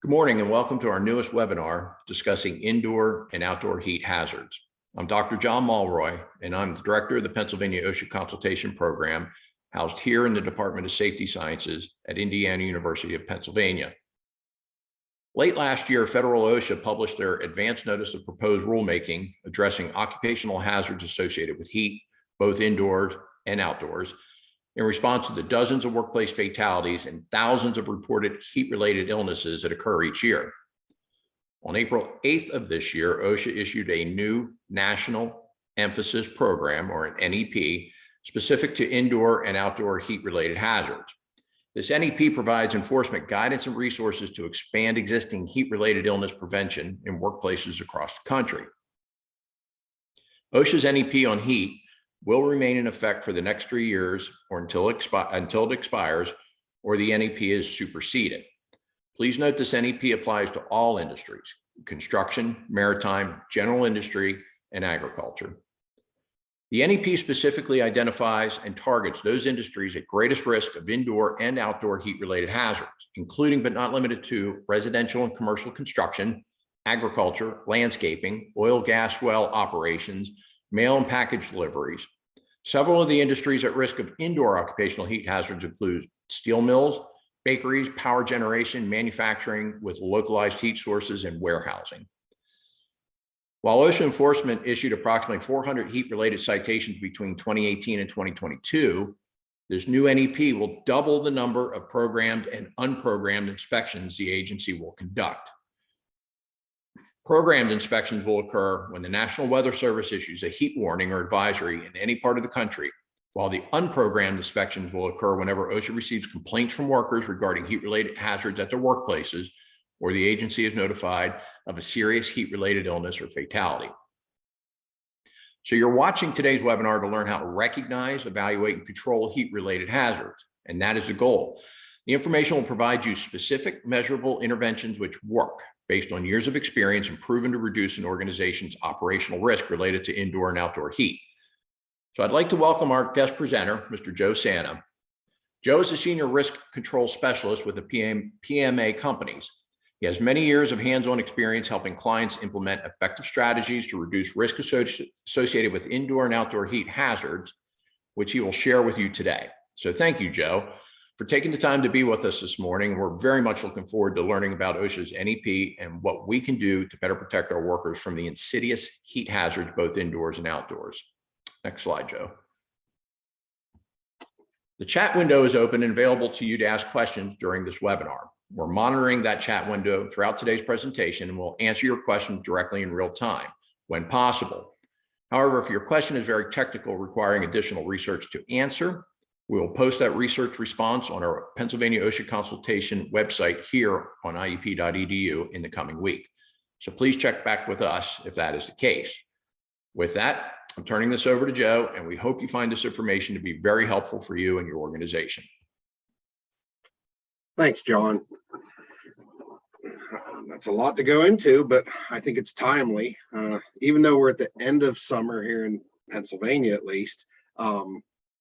Good morning and welcome to our newest webinar discussing indoor and outdoor heat hazards. I'm Dr. John Mulroy, and I'm the director of the Pennsylvania Osha Consultation Program, housed here in the Department of Safety Sciences at Indiana University of Pennsylvania. Late last year, federal OSHA published their advance notice of proposed rulemaking addressing occupational hazards associated with heat, both indoors and outdoors, in response to the dozens of workplace fatalities and thousands of reported heat-related illnesses that occur each year. On April 8th of this year, OSHA issued a new National Emphasis Program, or an NEP, specific to indoor and outdoor heat-related hazards. This NEP provides enforcement guidance and resources to expand existing heat-related illness prevention in workplaces across the country. OSHA's NEP on heat will remain in effect for the next 3 years or until it expires or the NEP is superseded. Please note this NEP applies to all industries: construction, maritime, general industry, and agriculture. The NEP specifically identifies and targets those industries at greatest risk of indoor and outdoor heat-related hazards, including but not limited to residential and commercial construction, agriculture, landscaping, oil, gas well operations, mail and package deliveries. Several of the industries at risk of indoor occupational heat hazards include steel mills, bakeries, power generation, manufacturing with localized heat sources, and warehousing. While OSHA enforcement issued approximately 400 heat-related citations between 2018 and 2022, this new NEP will double the number of programmed and unprogrammed inspections the agency will conduct. Programmed inspections will occur when the National Weather Service issues a heat warning or advisory in any part of the country, while the unprogrammed inspections will occur whenever OSHA receives complaints from workers regarding heat-related hazards at their workplaces, or the agency is notified of a serious heat-related illness or fatality. So you're watching today's webinar to learn how to recognize, evaluate, and control heat-related hazards, and that is the goal. The information will provide you specific, measurable interventions which work based on years of experience and proven to reduce an organization's operational risk related to indoor and outdoor heat. So I'd like to welcome our guest presenter, Mr. Joe Santa. Joe is a senior risk control specialist with the PMA companies. He has many years of hands-on experience helping clients implement effective strategies to reduce risk associated with indoor and outdoor heat hazards, which he will share with you today. So thank you, Joe, for taking the time to be with us this morning. We're very much looking forward to learning about OSHA's NEP and what we can do to better protect our workers from the insidious heat hazards, both indoors and outdoors. Next slide, Joe. The chat window is open and available to you to ask questions during this webinar. We're monitoring that chat window throughout today's presentation, and we'll answer your questions directly in real time when possible. However, if your question is very technical, requiring additional research to answer, we will post that research response on our Pennsylvania OSHA Consultation website here on iep.edu in the coming week. So please check back with us if that is the case. With that, I'm turning this over to Joe, and we hope you find this information to be very helpful for you and your organization. Thanks, John. That's a lot to go into, but I think it's timely. Even though we're at the end of summer here in Pennsylvania, at least,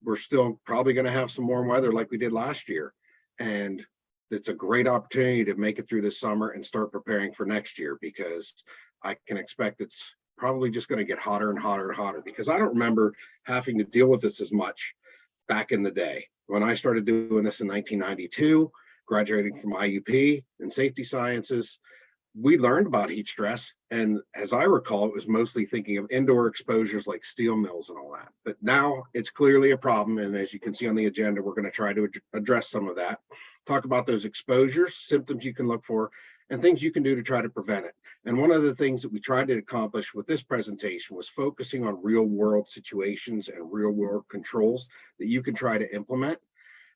we're still probably going to have some warm weather like we did last year. And it's a great opportunity to make it through this summer and start preparing for next year, because I can expect it's probably just going to get hotter and hotter and hotter, because I don't remember having to deal with this as much back in the day. When I started doing this in 1992, graduating from IUP in safety sciences, we learned about heat stress. And as I recall, it was mostly thinking of indoor exposures like steel mills and all that. But now it's clearly a problem. And as you can see on the agenda, we're going to try to address some of that, talk about those exposures, symptoms you can look for, and things you can do to try to prevent it. And one of the things that we tried to accomplish with this presentation was focusing on real world situations and real world controls that you can try to implement.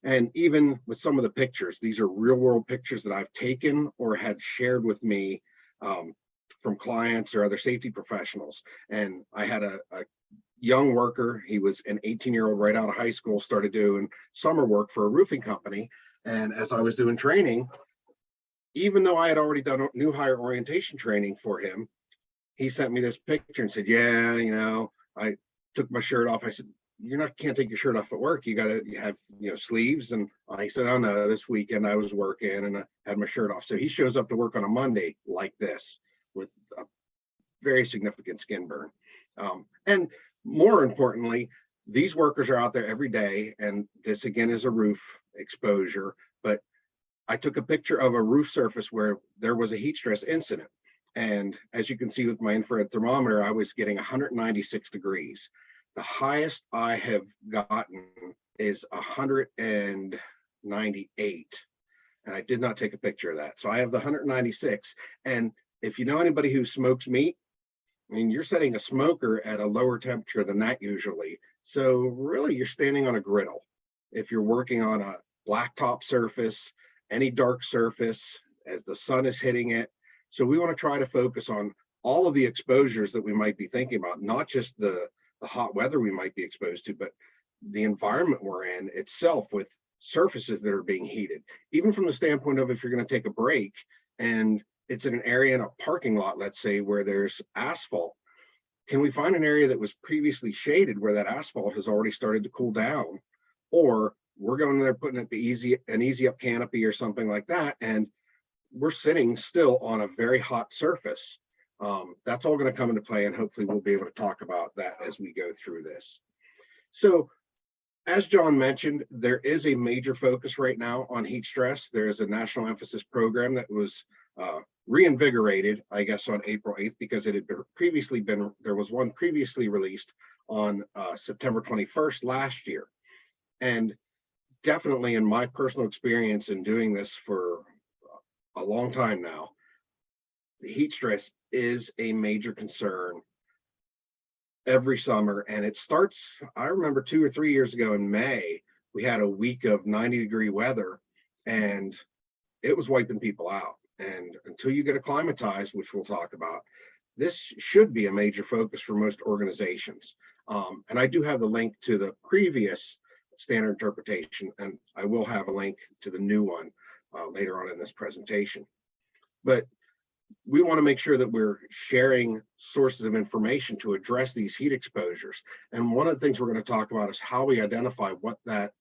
And even with some of the pictures, these are real world pictures that I've taken or had shared with me from clients or other safety professionals. And I had a young worker, he was an 18-year-old right out of high school, started doing summer work for a roofing company. And as I was doing training, even though I had already done new hire orientation training for him, he sent me this picture and said, yeah, you know, I took my shirt off. I said, can't take your shirt off at work. You have, sleeves. And I said, oh no, this weekend I was working and I had my shirt off. So he shows up to work on a Monday like this with a very significant skin burn. And more importantly, these workers are out there every day, and this again is a roof exposure, but I took a picture of a roof surface where there was a heat stress incident. And as you can see with my infrared thermometer, I was getting 196 degrees. The highest I have gotten is 198. And I did not take a picture of that. So I have the 196. And if you know anybody who smokes meat, I mean, you're setting a smoker at a lower temperature than that usually. So really you're standing on a griddle. If you're working on a blacktop surface, any dark surface, as the sun is hitting it. So we want to try to focus on all of the exposures that we might be thinking about, not just the hot weather we might be exposed to, but the environment we're in itself with surfaces that are being heated. Even from the standpoint of if you're going to take a break and it's in an area in a parking lot, let's say, where there's asphalt, can we find an area that was previously shaded where that asphalt has already started to cool down? Or we're going there putting up an easy up canopy or something like that, and we're sitting still on a very hot surface. That's all going to come into play, and hopefully we'll be able to talk about that as we go through this. So as John mentioned, there is a major focus right now on heat stress. There is a national emphasis program that was reinvigorated, I guess, on April 8th, because it had there was one previously released on September 21st last year. And definitely in my personal experience in doing this for a long time now, the heat stress is a major concern every summer. And it starts, I remember 2 or 3 years ago in May, we had a week of 90-degree weather and it was wiping people out. And until you get acclimatized, which we'll talk about, this should be a major focus for most organizations. And I do have the link to the previous standard interpretation, and I will have a link to the new one later on in this presentation. But we want to make sure that we're sharing sources of information to address these heat exposures. And one of the things we're going to talk about is how we identify what that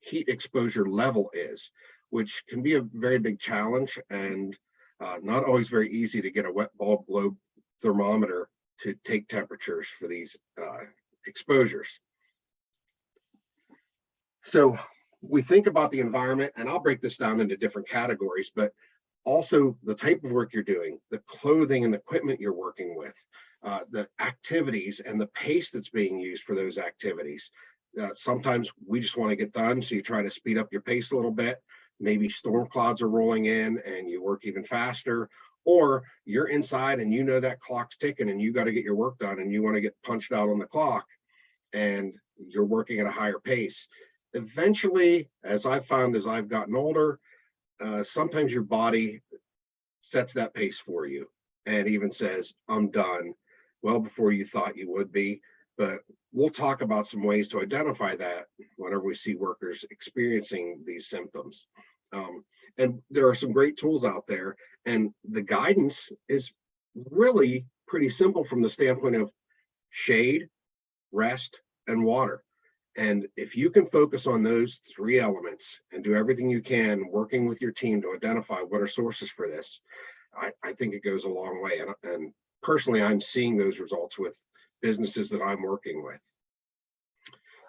heat exposure level is, which can be a very big challenge and not always very easy to get a wet bulb globe thermometer to take temperatures for these exposures. So we think about the environment, and I'll break this down into different categories, but also the type of work you're doing, the clothing and equipment you're working with, the activities and the pace that's being used for those activities. Sometimes we just want to get done, so you try to speed up your pace a little bit. Maybe storm clouds are rolling in and you work even faster, or you're inside and you know that clock's ticking and you got to get your work done and you want to get punched out on the clock and you're working at a higher pace. Eventually, as I've found as I've gotten older, sometimes your body sets that pace for you and even says, I'm done, well before you thought you would be. But we'll talk about some ways to identify that whenever we see workers experiencing these symptoms. And there are some great tools out there, and the guidance is really pretty simple from the standpoint of shade, rest, and water. And if you can focus on those 3 elements and do everything you can working with your team to identify what are sources for this, I think it goes a long way. And personally, I'm seeing those results with businesses that I'm working with.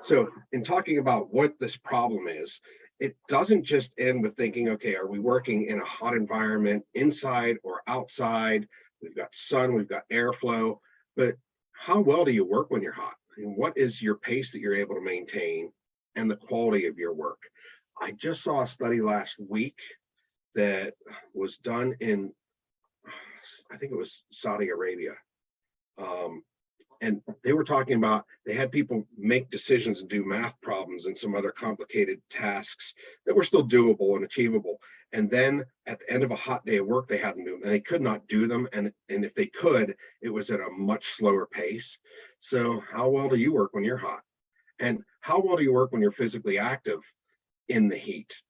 So in talking about what this problem is, it doesn't just end with thinking, okay, are we working in a hot environment inside or outside? We've got sun, we've got airflow, but how well do you work when you're hot? And what is your pace that you're able to maintain and the quality of your work? I just saw a study last week that was done in, I think it was Saudi Arabia. And they were talking about, they had people make decisions and do math problems and some other complicated tasks that were still doable and achievable. And then at the end of a hot day of work, they had them do them and they could not do them. And if they could, it was at a much slower pace. So how well do you work when you're hot? And how well do you work when you're physically active in the heat?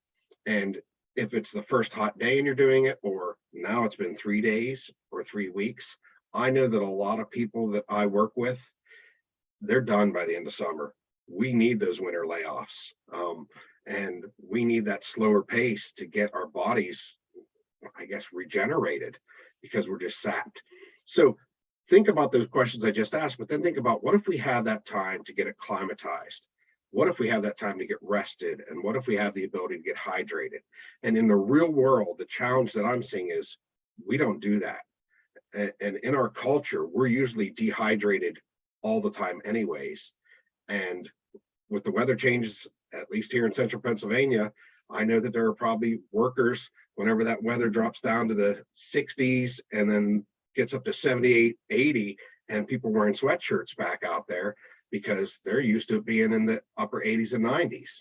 And if it's the first hot day and you're doing it, or now it's been 3 days or 3 weeks, I know that a lot of people that I work with, they're done by the end of summer. we need those winter layoffs. And we need that slower pace to get our bodies, I guess, regenerated, because we're just sapped. So think about those questions I just asked, but then think about, what if we have that time to get acclimatized? What if we have that time to get rested? And what if we have the ability to get hydrated? And in the real world, the challenge that I'm seeing is we don't do that. And in our culture, we're usually dehydrated all the time anyways. And with the weather changes, at least here in central Pennsylvania, I know that there are probably workers, whenever that weather drops down to the 60s and then gets up to 78, 80, and people wearing sweatshirts back out there because they're used to being in the upper 80s and 90s.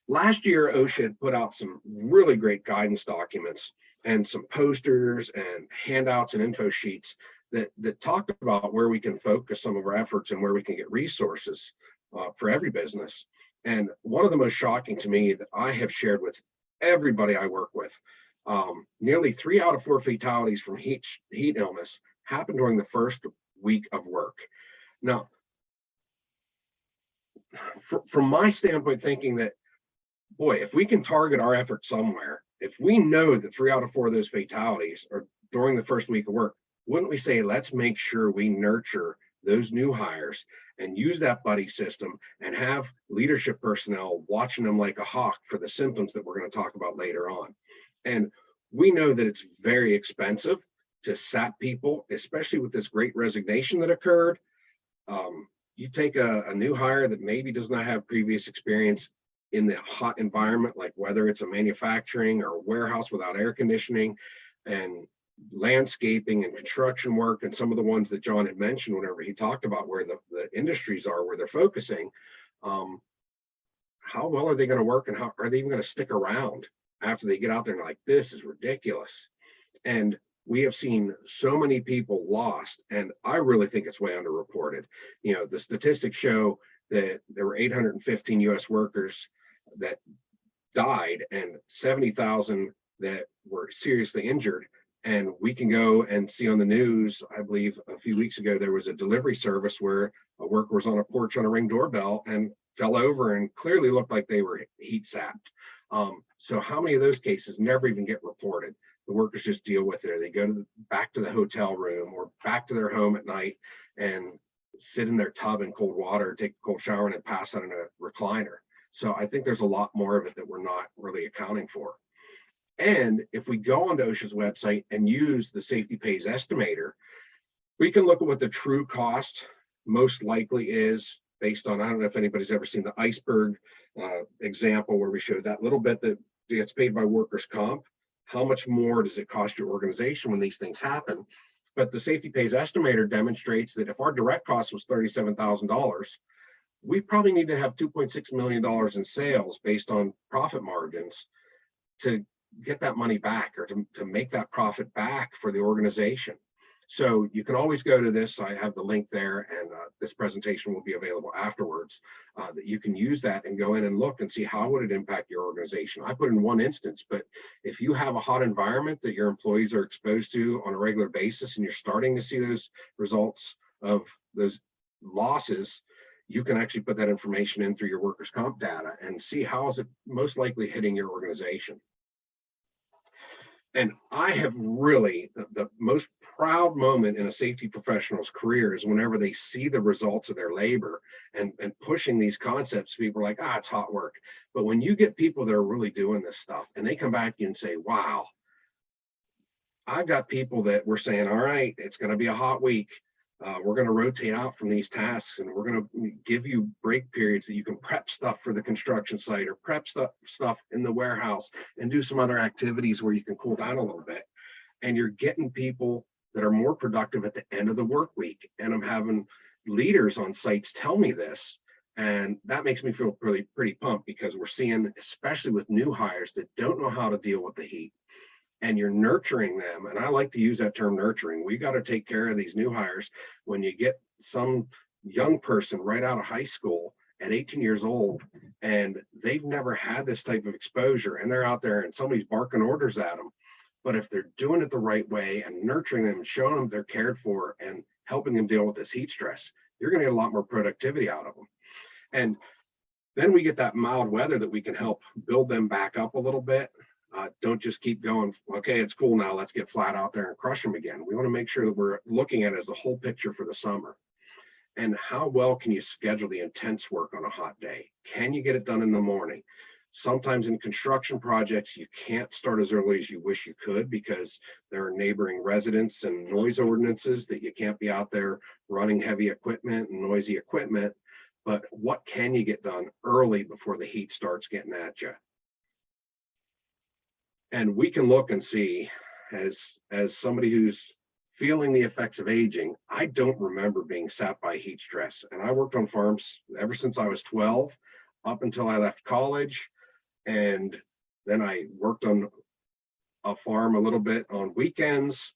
Last year, OSHA had put out some really great guidance documents and some posters and handouts and info sheets that talked about where we can focus some of our efforts and where we can get resources for every business. And one of the most shocking to me that I have shared with everybody I work with, nearly 3 out of 4 fatalities from heat illness happened during the first week of work. Now, from my standpoint, thinking that, boy, if we can target our efforts somewhere, if we know that 3 out of 4 of those fatalities are during the first week of work, wouldn't we say, let's make sure we nurture those new hires and use that buddy system and have leadership personnel watching them like a hawk for the symptoms that we're going to talk about later on. And we know that it's very expensive to sap people, especially with this great resignation that occurred. You take a new hire that maybe does not have previous experience in the hot environment, like whether it's a manufacturing or a warehouse without air conditioning, and landscaping and construction work, and some of the ones that John had mentioned whenever he talked about where the industries are, where they're focusing. How well are they going to work, and how are they even going to stick around after they get out there and like, this is ridiculous? And we have seen so many people lost, and I really think it's way underreported. You know, the statistics show that there were 815 US workers that died and 70,000 that were seriously injured. And we can go and see on the news, I believe a few weeks ago, there was a delivery service where a worker was on a porch on a Ring doorbell and fell over and clearly looked like they were heat sapped. So how many of those cases never even get reported? The workers just deal with it, or they go back to the hotel room or back to their home at night and sit in their tub in cold water, take a cold shower, and then pass out in a recliner. So I think there's a lot more of it that we're not really accounting for. And if we go onto OSHA's website and use the Safety Pays Estimator, we can look at what the true cost most likely is based on, I don't know if anybody's ever seen the iceberg example where we showed that little bit that gets paid by workers' comp. How much more does it cost your organization when these things happen? But the Safety Pays Estimator demonstrates that if our direct cost was $37,000, we probably need to have $2.6 million in sales based on profit margins to get that money back, or to make that profit back for the organization. So you can always go to this. I have the link there, and this presentation will be available afterwards, that you can use that and go in and look and see how would it impact your organization. I put in one instance, but if you have a hot environment that your employees are exposed to on a regular basis and you're starting to see those results of those losses, you can actually put that information in through your workers' comp data and see how is it most likely hitting your organization. And I have really, the most proud moment in a safety professional's career is whenever they see the results of their labor and pushing these concepts. People are like, it's hot work. But when you get people that are really doing this stuff and they come back to you and say, wow, I've got people that were saying, all right, it's going to be a hot week. We're going to rotate out from these tasks, and we're going to give you break periods that you can prep stuff for the construction site or prep stuff in the warehouse and do some other activities where you can cool down a little bit. And you're getting people that are more productive at the end of the work week. And I'm having leaders on sites tell me this, and that makes me feel pretty pumped, because we're seeing, especially with new hires that don't know how to deal with the heat, and you're nurturing them. And I like to use that term, nurturing. We got to take care of these new hires. When you get some young person right out of high school at 18 years old, and they've never had this type of exposure, and they're out there and somebody's barking orders at them. But if they're doing it the right way and nurturing them and showing them they're cared for and helping them deal with this heat stress, you're going to get a lot more productivity out of them. And then we get that mild weather that we can help build them back up a little bit. Don't just keep going, okay, it's cool now, let's get flat out there and crush them again. We want to make sure that we're looking at it as a whole picture for the summer. And how well can you schedule the intense work on a hot day? Can you get it done in the morning? Sometimes in construction projects, you can't start as early as you wish you could because there are neighboring residents and noise ordinances that you can't be out there running heavy equipment and noisy equipment. But what can you get done early before the heat starts getting at you? And we can look and see, as somebody who's feeling the effects of aging, I don't remember being sapped by heat stress. And I worked on farms ever since I was 12 up until I left college. And then I worked on a farm a little bit on weekends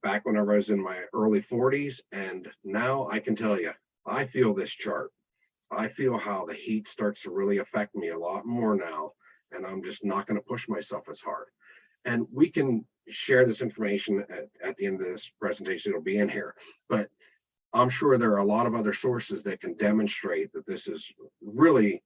back when I was in my early 40s. And now I can tell you, I feel this chart. I feel how the heat starts to really affect me a lot more now. And I'm just not going to push myself as hard. And we can share this information at the end of this presentation. It'll be in here. But I'm sure there are a lot of other sources that can demonstrate that this is really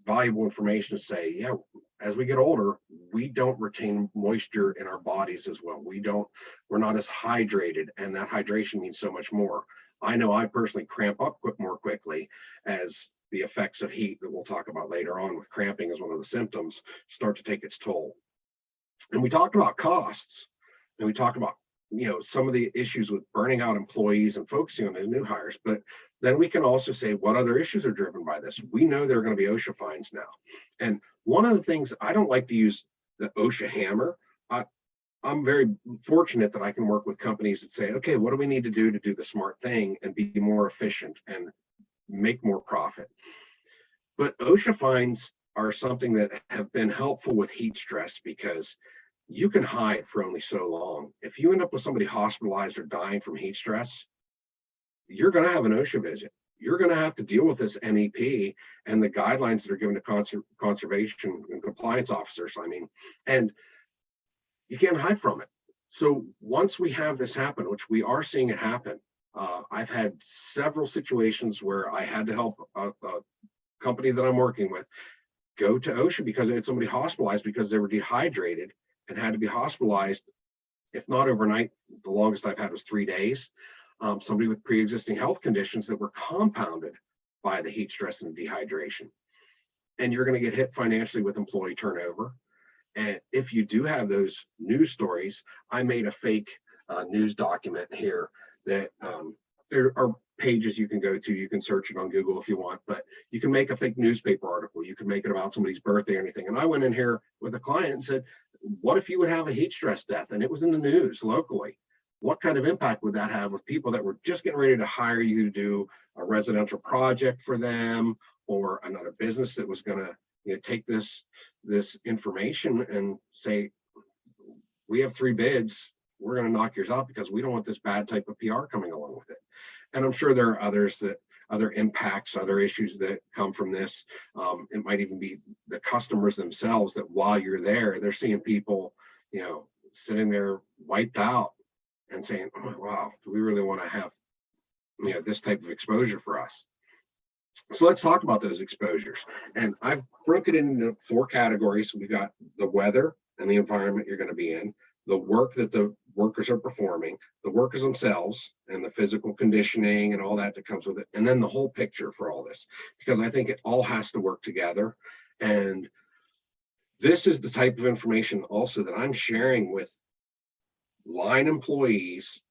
valuable information to say, yeah, as we get older, we don't retain moisture in our bodies as well. We're not as hydrated, and that hydration means so much more. I know I personally cramp up more quickly as the effects of heat that we'll talk about later on with cramping as one of the symptoms start to take its toll. And we talked about costs, and we talked about, some of the issues with burning out employees and focusing on the new hires, but then we can also say what other issues are driven by this. We know there are going to be OSHA fines now. And one of the things, I don't like to use the OSHA hammer. I'm very fortunate that I can work with companies that say, okay, what do we need to do the smart thing and be more efficient and make more profit? But OSHA fines are something that have been helpful with heat stress because you can hide for only so long. If you end up with somebody hospitalized or dying from heat stress, you're going to have an OSHA visit. You're going to have to deal with this NEP and the guidelines that are given to conservation and compliance officers. And you can't hide from it. So once we have this happen, which we are seeing it happen, I've had several situations where I had to help a company that I'm working with go to OSHA because they had somebody hospitalized because they were dehydrated and had to be hospitalized, if not overnight. The longest I've had was 3 days. Somebody with pre-existing health conditions that were compounded by the heat stress and dehydration. And you're going to get hit financially with employee turnover. And if you do have those news stories, I made a fake news document here that there are pages you can go to. You can search it on Google if you want, but you can make a fake newspaper article. You can make it about somebody's birthday or anything. And I went in here with a client and said, what if you would have a heat stress death? And it was in the news locally. What kind of impact would that have with people that were just getting ready to hire you to do a residential project for them, or another business that was going to take this information and say, we have 3 bids, we're going to knock yours out because we don't want this bad type of PR coming along with it. And I'm sure there are other impacts, other issues that come from this. It might even be the customers themselves that while you're there, they're seeing people, sitting there wiped out and saying, oh, wow, do we really want to have, this type of exposure for us? So let's talk about those exposures. And I've broken it into 4 categories. We got the weather and the environment you're going to be in, the work that the workers are performing, the workers themselves, and the physical conditioning and all that comes with it, and then the whole picture for all this, because I think it all has to work together. And this is the type of information also that I'm sharing with line employees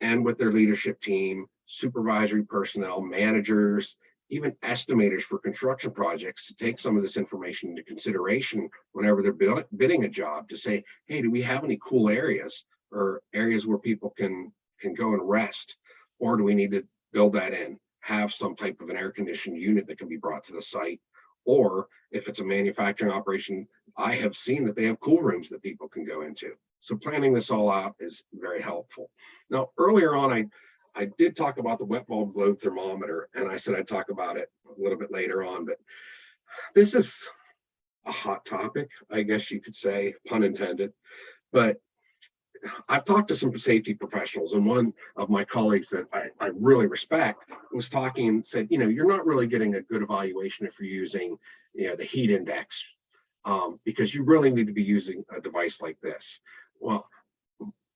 and with their leadership team, supervisory personnel, managers, even estimators for construction projects, to take some of this information into consideration whenever they're bidding a job, to say, hey, do we have any cool areas or areas where people can go and rest? Or do we need to build that in, have some type of an air conditioned unit that can be brought to the site? Or if it's a manufacturing operation, I have seen that they have cool rooms that people can go into. So planning this all out is very helpful. Now, earlier on, I did talk about the wet bulb globe thermometer, and I said I'd talk about it a little bit later on, but this is a hot topic, I guess you could say, pun intended. But I've talked to some safety professionals, and one of my colleagues that I really respect was talking, said, you're not really getting a good evaluation if you're using, the heat index, because you really need to be using a device like this. Well,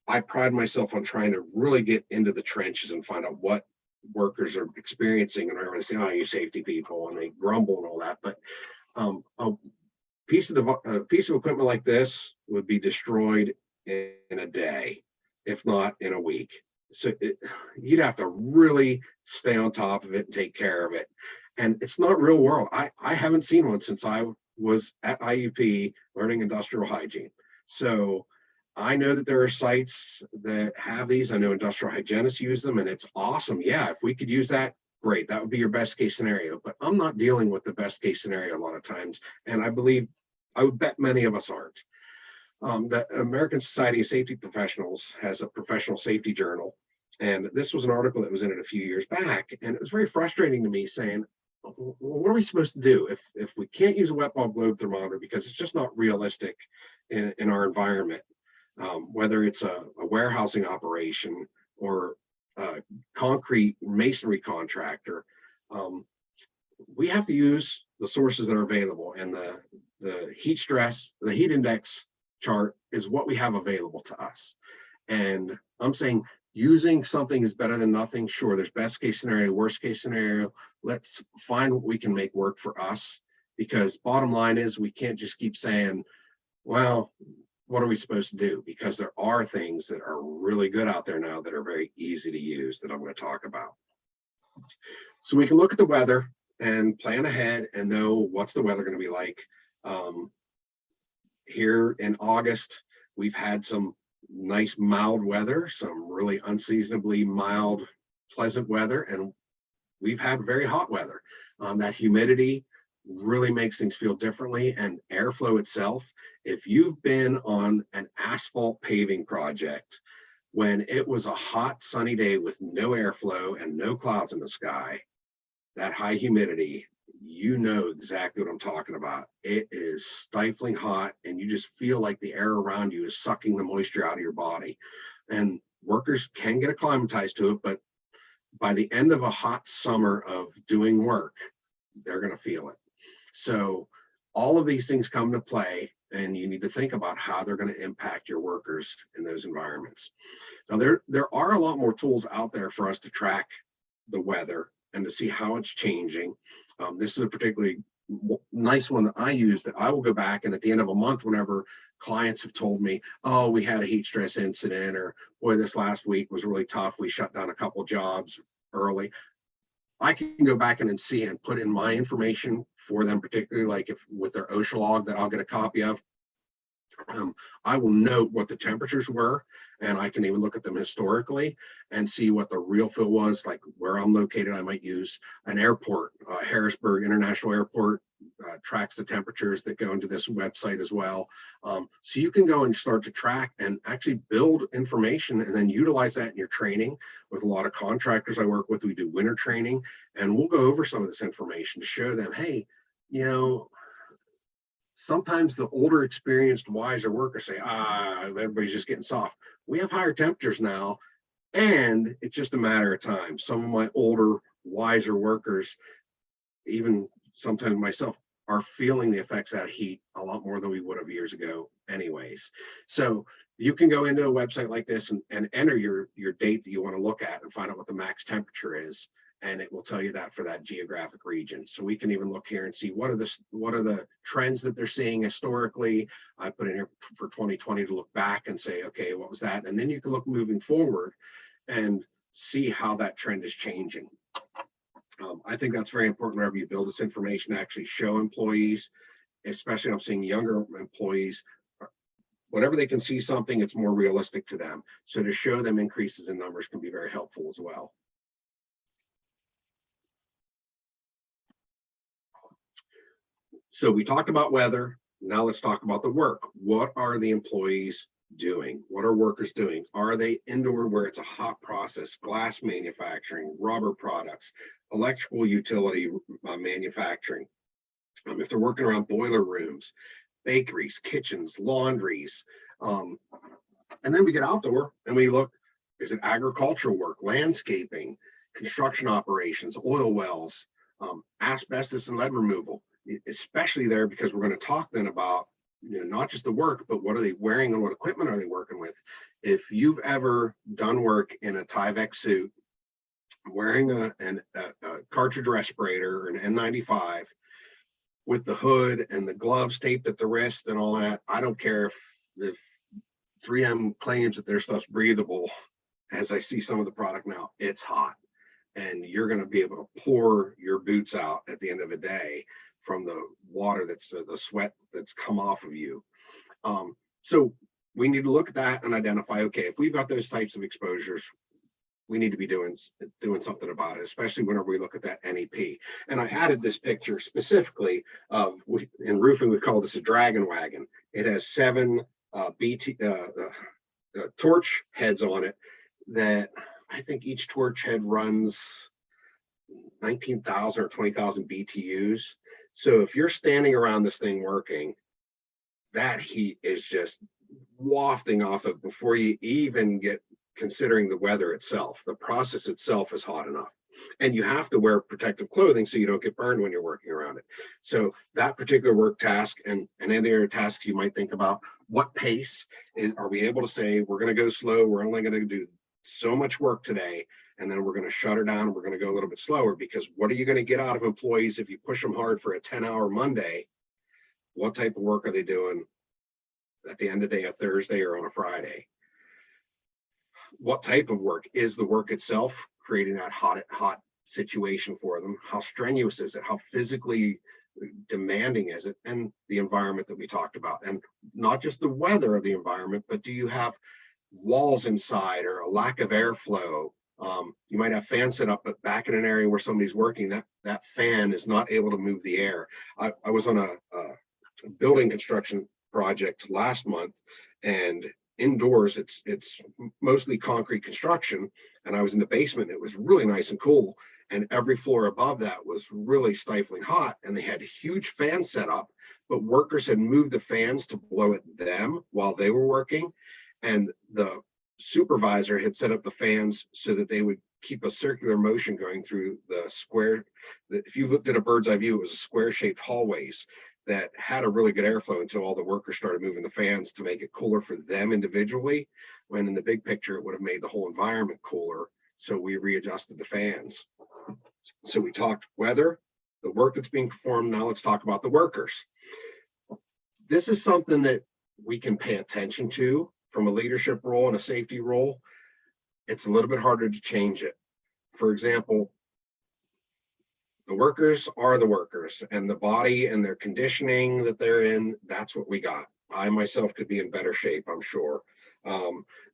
I pride myself on trying to really get into the trenches and find out what workers are experiencing, and everyone say, "Oh, you safety people," and they grumble and all that. But a piece of equipment like this would be destroyed in a day, if not in a week. So you'd have to really stay on top of it and take care of it. And it's not real world. I haven't seen one since I was at IUP learning industrial hygiene. So I know that there are sites that have these. I know industrial hygienists use them, and it's awesome. Yeah, if we could use that, great. That would be your best case scenario. But I'm not dealing with the best case scenario a lot of times. And I would bet many of us aren't. The American Society of Safety Professionals has a professional safety journal. And this was an article that was in it a few years back. And it was very frustrating to me, saying, well, what are we supposed to do if we can't use a wet bulb globe thermometer because it's just not realistic in our environment, whether it's a warehousing operation or a concrete masonry contractor. We have to use the sources that are available, and the heat stress, the heat index chart is what we have available to us. And I'm saying using something is better than nothing. Sure, there's best case scenario, worst case scenario. Let's find what we can make work for us, because bottom line is we can't just keep saying, well, what are we supposed to do? Because there are things that are really good out there now that are very easy to use that I'm going to talk about. So we can look at the weather and plan ahead and know what's the weather going to be like. Here in August, we've had some nice mild weather, some really unseasonably mild, pleasant weather, and we've had very hot weather. That humidity really makes things feel differently, and airflow itself. If you've been on an asphalt paving project when it was a hot sunny day with no airflow and no clouds in the sky, that high humidity, you know exactly what I'm talking about. It is stifling hot, and you just feel like the air around you is sucking the moisture out of your body. And workers can get acclimatized to it, but by the end of a hot summer of doing work, they're going to feel it. So all of these things come to play, and you need to think about how they're going to impact your workers in those environments. Now, there are a lot more tools out there for us to track the weather and to see how it's changing. This is a particularly nice one that I use, that I will go back, and at the end of a month, whenever clients have told me, oh, we had a heat stress incident, or boy, this last week was really tough, we shut down a couple jobs early, I can go back and see and put in my information for them, particularly like if with their OSHA log that I'll get a copy of. I will note what the temperatures were, and I can even look at them historically and see what the real feel was. Like where I'm located, I might use an airport. Harrisburg International Airport tracks the temperatures that go into this website as well. So you can go and start to track and actually build information, and then utilize that in your training. With a lot of contractors I work with, we do winter training, and we'll go over some of this information to show them, hey, sometimes the older, experienced, wiser workers say, everybody's just getting soft. We have higher temperatures now, and it's just a matter of time. Some of my older, wiser workers, even sometimes myself, are feeling the effects of that heat a lot more than we would have years ago anyways. So you can go into a website like this and enter your date that you want to look at and find out what the max temperature is, and it will tell you that for that geographic region. So we can even look here and see what are the trends that they're seeing historically. I put in here for 2020 to look back and say, okay, what was that? And then you can look moving forward and see how that trend is changing. I think that's very important whenever you build this information, to actually show employees, especially I'm seeing younger employees, whenever they can see something, it's more realistic to them. So to show them increases in numbers can be very helpful as well. So we talked about weather. Now let's talk about the work. What are the employees doing? What are workers doing? Are they indoor where it's a hot process, glass manufacturing, rubber products, electrical utility manufacturing? If they're working around boiler rooms, bakeries, kitchens, laundries, And then we get outdoor and we look, is it agricultural work, landscaping, construction operations, oil wells, asbestos and lead removal, especially there, because we're going to talk then about, not just the work, but what are they wearing and what equipment are they working with? If you've ever done work in a Tyvek suit, wearing a cartridge respirator or an N95 with the hood and the gloves taped at the wrist and all that, I don't care if 3M claims that their stuff's breathable. As I see some of the product now, it's hot, and you're going to be able to pour your boots out at the end of the day from the water that's the sweat that's come off of you. So we need to look at that and identify, okay, if we've got those types of exposures, we need to be doing something about it, especially whenever we look at that NEP. And I added this picture specifically of, in roofing, we call this a dragon wagon. It has 7 torch heads on it that I think each torch head runs 19,000 or 20,000 BTUs. So if you're standing around this thing working, that heat is just wafting off it before you even get considering the weather itself. The process itself is hot enough, and you have to wear protective clothing so you don't get burned when you're working around it. So that particular work task and any other tasks you might think about, what pace are we able to say we're going to go slow, we're only going to do so much work today, and then we're going to shut her down and we're going to go a little bit slower, because what are you going to get out of employees if you push them hard for a 10-hour Monday? What type of work are they doing at the end of the day, a Thursday or on a Friday? What type of work is the work itself, creating that hot situation for them? How strenuous is it? How physically demanding is it? And the environment that we talked about, and not just the weather of the environment, but do you have walls inside or a lack of airflow? You might have fans set up, but back in an area where somebody's working, that fan is not able to move the air. I was on a building construction project last month, and indoors it's mostly concrete construction, and I was in the basement. It was really nice and cool, and every floor above that was really stifling hot, and they had huge fans set up, but workers had moved the fans to blow at them while they were working, and the supervisor had set up the fans so that they would keep a circular motion going through the square. If you looked at a bird's eye view, it was a square shaped hallways that had a really good airflow until all the workers started moving the fans to make it cooler for them individually, when in the big picture it would have made the whole environment cooler. So we readjusted the fans. So we talked weather, the work that's being performed. Now let's talk about the workers. This is something that we can pay attention to from a leadership role and a safety role. It's a little bit harder to change it. For example, the workers are the workers, and the body and their conditioning that they're in, that's what we got. I myself could be in better shape, I'm sure.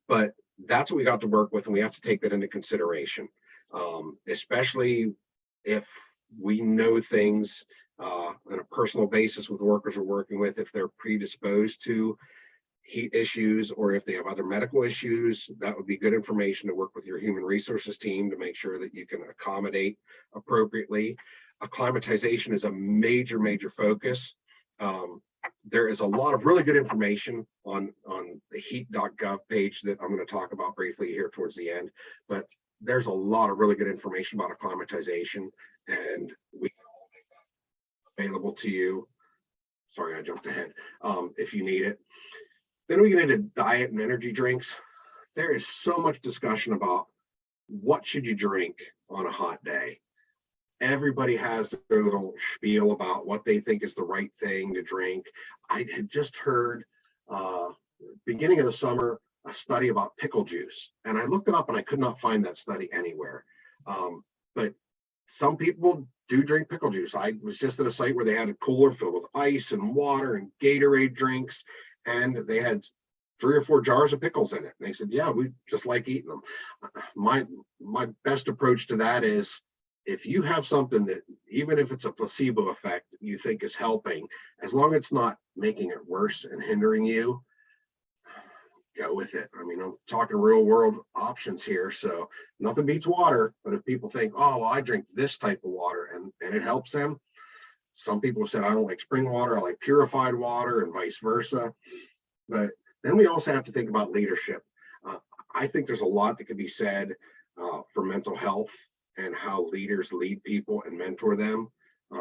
But that's what we got to work with, and we have to take that into consideration, especially if we know things on a personal basis with workers we're working with, if they're predisposed to heat issues or if they have other medical issues. That would be good information to work with your human resources team to make sure that you can accommodate appropriately. Acclimatization is a major focus. There is a lot of really good information on the heat.gov page that I'm going to talk about briefly here towards the end, but there's a lot of really good information about acclimatization, and we can all make that available to you. Sorry, I jumped ahead. If you need it. Then we get into diet and energy drinks. There is so much discussion about what should you drink on a hot day. Everybody has their little spiel about what they think is the right thing to drink. I had just heard beginning of the summer a study about pickle juice, and I looked it up and I could not find that study anywhere. But some people do drink pickle juice. I was just at a site where they had a cooler filled with ice and water and Gatorade drinks, and they had 3 or 4 jars of pickles in it. And they said, yeah, we just like eating them. My best approach to that is, if you have something that, even if it's a placebo effect, you think is helping, as long as it's not making it worse and hindering you, go with it. I mean, I'm talking real world options here. So nothing beats water. But if people think, oh, well, I drink this type of water and it helps them. Some people have said, I don't like spring water, I like purified water, and vice versa. But Then we also have to think about leadership. I think there's a lot that could be said for mental health and how leaders lead people and mentor them.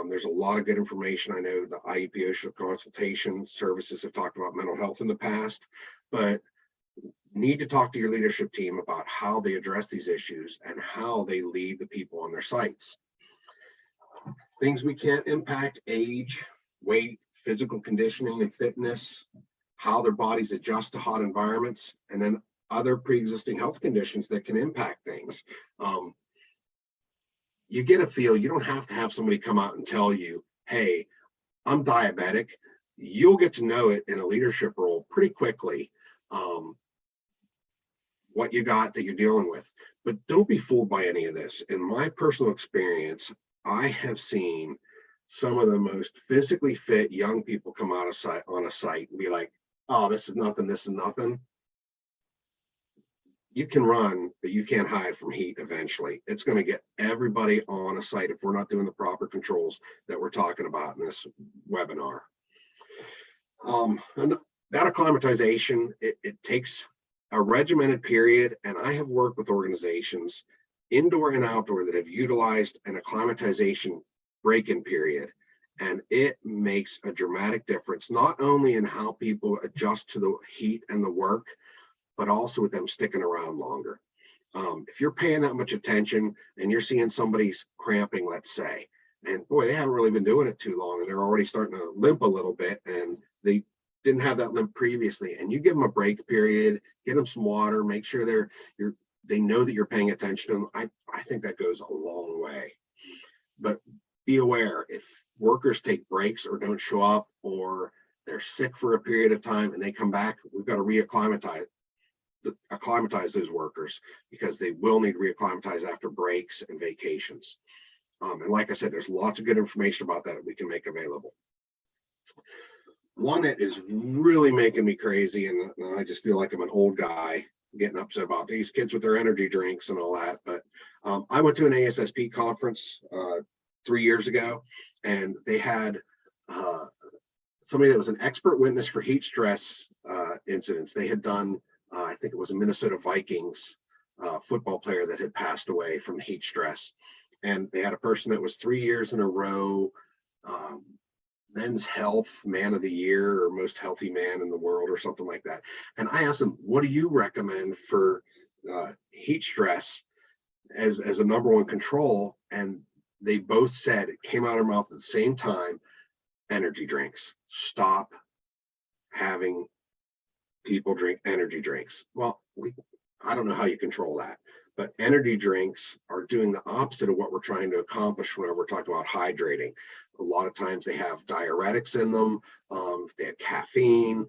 There's a lot of good information. I know the IEP Osha consultation services have talked about mental health in the past, but need to talk to your leadership team about how they address these issues and how they lead the people on their sites. Things we can't impact: age, weight, physical conditioning and fitness, how their bodies adjust to hot environments, and then other pre-existing health conditions that can impact things. You get a feel. You don't have to have somebody come out and tell you, hey, I'm diabetic. You'll get to know it in a leadership role pretty quickly, what you got that you're dealing with. But don't be fooled by any of this. In my personal experience, I have seen some of the most physically fit young people come out of site on a site and be like, oh, this is nothing, this is nothing. You can run, but you can't hide from heat eventually. It's going to get everybody on a site if we're not doing the proper controls that we're talking about in this webinar. And that acclimatization, it takes a regimented period, and I have worked with organizations, indoor and outdoor, that have utilized an acclimatization break-in period, and it makes a dramatic difference, not only in how people adjust to the heat and the work, but also with them sticking around longer. If you're paying that much attention and you're seeing somebody's cramping, let's say, and boy, they haven't really been doing it too long and they're already starting to limp a little bit, and they didn't have that limp previously, and you give them a break period, get them some water, make sure they know that you're paying attention to them. I think that goes a long way. But be aware, if workers take breaks or don't show up, or they're sick for a period of time and they come back, we've got to acclimatize those workers, because they will need to reacclimatize after breaks and vacations. And like I said, there's lots of good information about that we can make available. One that is really making me crazy, and I just feel like I'm an old guy getting upset about these kids with their energy drinks and all that, but I went to an ASSP conference 3 years ago, and they had somebody that was an expert witness for heat stress incidents. They had done, I think it was a Minnesota Vikings football player that had passed away from heat stress. And they had a person that was 3 years in a row Men's Health Man of the Year, or most healthy man in the world, or something like that. And I asked them, what do you recommend for heat stress as a number one control? And they both said, it came out of their mouth at the same time, energy drinks. Stop having people drink energy drinks. Well, I don't know how you control that, but energy drinks are doing the opposite of what we're trying to accomplish whenever we're talking about hydrating. A lot of times they have diuretics in them, they have caffeine.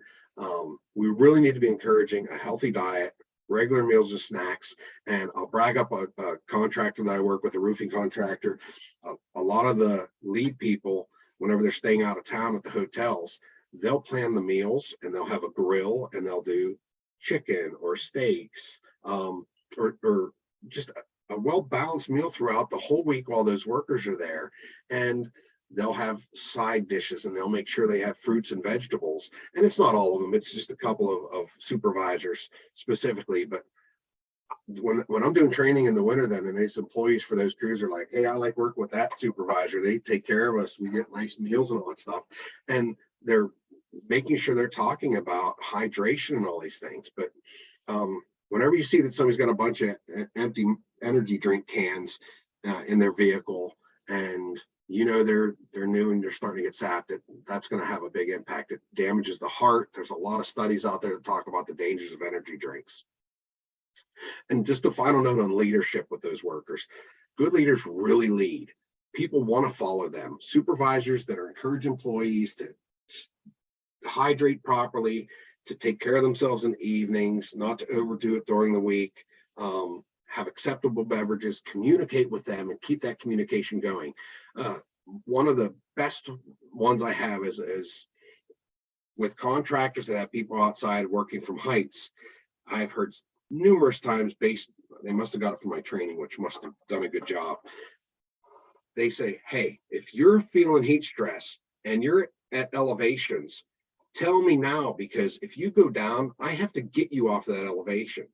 We really need to be encouraging a healthy diet, regular meals and snacks. And I'll brag up a contractor that I work with, a roofing contractor. A lot of the lead people, whenever they're staying out of town at the hotels, they'll plan the meals and they'll have a grill and they'll do chicken or steaks, or just a well-balanced meal throughout the whole week while those workers are there. And they'll have side dishes and they'll make sure they have fruits and vegetables. And it's not all of them, it's just a couple of supervisors specifically. But when I'm doing training in the winter, then, and these employees for those crews are like, hey, I like working with that supervisor. They take care of us. We get nice meals and all that stuff. And they're making sure they're talking about hydration and all these things. But whenever you see that somebody's got a bunch of empty energy drink cans in their vehicle, and you know they're new and they're starting to get sapped, that's going to have a big impact. It damages the heart. There's a lot of studies out there that talk about the dangers of energy drinks. And just a final note on leadership with those workers. Good leaders really lead. People want to follow them. Supervisors that are encourage employees to hydrate properly, to take care of themselves in the evenings, not to overdo it during the week, have acceptable beverages, communicate with them, and keep that communication going. One of the best ones I have is with contractors that have people outside working from heights. I've heard numerous times, they must have got it from my training, which must have done a good job. They say, hey, if you're feeling heat stress and you're at elevations, tell me now, because if you go down, I have to get you off that elevation.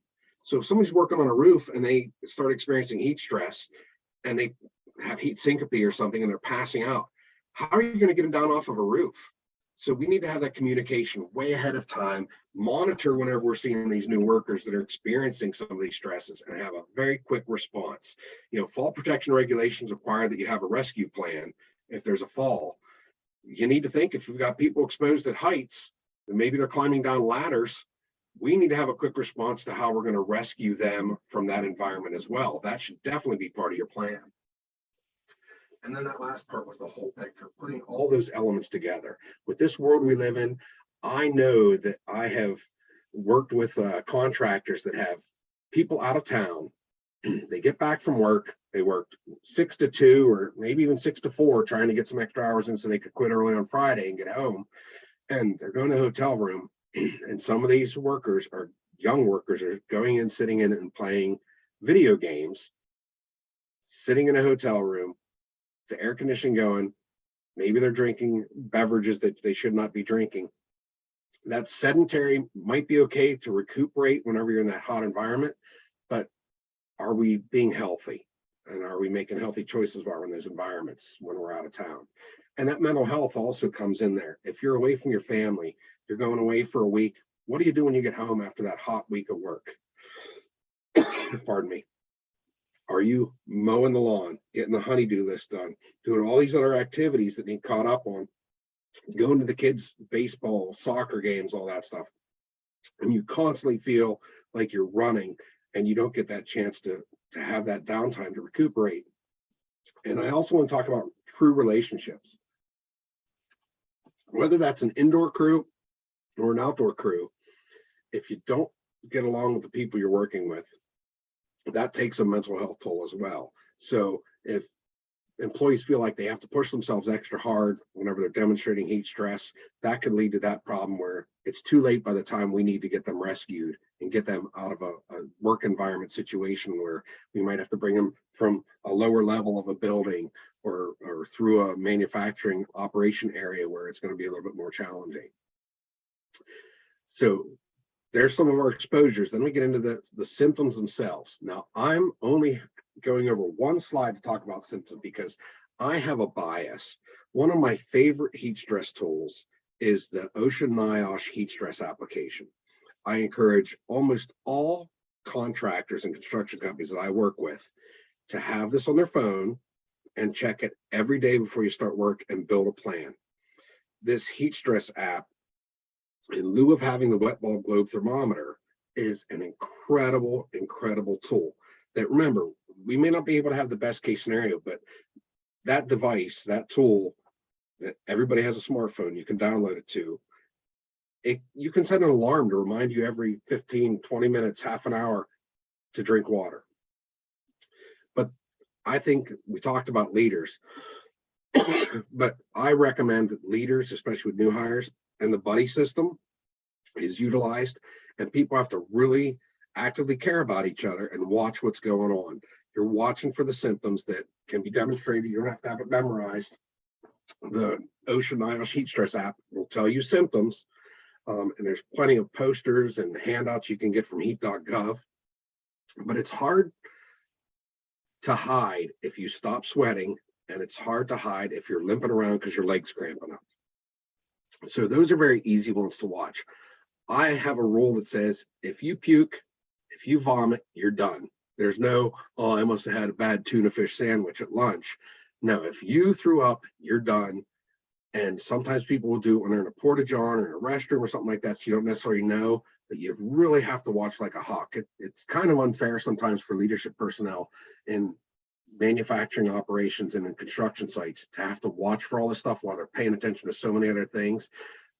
So if somebody's working on a roof and they start experiencing heat stress and they have heat syncope or something and they're passing out, how are you going to get them down off of a roof? So we need to have that communication way ahead of time, monitor whenever we're seeing these new workers that are experiencing some of these stresses, and have a very quick response. Fall protection regulations require that you have a rescue plan if there's a fall. You need to think, if you've got people exposed at heights, and maybe they're climbing down ladders, we need to have a quick response to how we're going to rescue them from that environment as well. That should definitely be part of your plan. And then that last part was the whole picture, putting all those elements together. With this world we live in, I know that I have worked with contractors that have people out of town. They get back from work, they worked 6 to 2 or maybe even 6 to 4, trying to get some extra hours in so they could quit early on Friday and get home. And they're going to the hotel room. And some of these workers are young workers are going in, sitting in and playing video games, sitting in a hotel room, the air conditioning going, maybe they're drinking beverages that they should not be drinking. That sedentary might be okay to recuperate whenever you're in that hot environment, but are we being healthy? And are we making healthy choices while we're in those environments when we're out of town? And that mental health also comes in there. If you're away from your family, you're going away for a week, what do you do when you get home after that hot week of work? Pardon me. Are you mowing the lawn, getting the honeydew list done, doing all these other activities that need caught up on, going to the kids' baseball, soccer games, all that stuff? And you constantly feel like you're running and you don't get that chance to have that downtime to recuperate. And I also want to talk about crew relationships. Whether that's an indoor crew or an outdoor crew, if you don't get along with the people you're working with, that takes a mental health toll as well. So if employees feel like they have to push themselves extra hard whenever they're demonstrating heat stress, that could lead to that problem where it's too late by the time we need to get them rescued and get them out of a work environment situation where we might have to bring them from a lower level of a building or through a manufacturing operation area where it's going to be a little bit more challenging. So there's some of our exposures. Then we get into the symptoms themselves. Now, I'm only going over one slide to talk about symptoms because I have a bias. One of my favorite heat stress tools is the Osha NIOSH heat stress application. I encourage almost all contractors and construction companies that I work with to have this on their phone and check it every day before you start work and build a plan. This heat stress app, in lieu of having the wet bulb globe thermometer, is an incredible tool that, remember, we may not be able to have the best case scenario, but that device, that tool that everybody has a smartphone, you can download it to, you can set an alarm to remind you every 15, 20 minutes, half an hour to drink water. But I think we talked about leaders, but I recommend that leaders, especially with new hires, and the buddy system is utilized, and people have to really actively care about each other and watch what's going on. You're watching for the symptoms that can be demonstrated. You don't have to have it memorized. The Osha NIOSH heat stress app will tell you symptoms, and there's plenty of posters and handouts you can get from heat.gov, but it's hard to hide if you stop sweating, and it's hard to hide if you're limping around because your leg's cramping up. So those are very easy ones to watch. I have a rule that says if you puke, if you vomit, you're done. There's no, oh, I must have had a bad tuna fish sandwich at lunch. No, if you threw up, you're done. And sometimes people will do it when they're in a porta-john or in a restroom or something like that, so you don't necessarily know, but you really have to watch like a hawk. It's kind of unfair sometimes for leadership personnel in manufacturing operations and in construction sites to have to watch for all this stuff while they're paying attention to so many other things.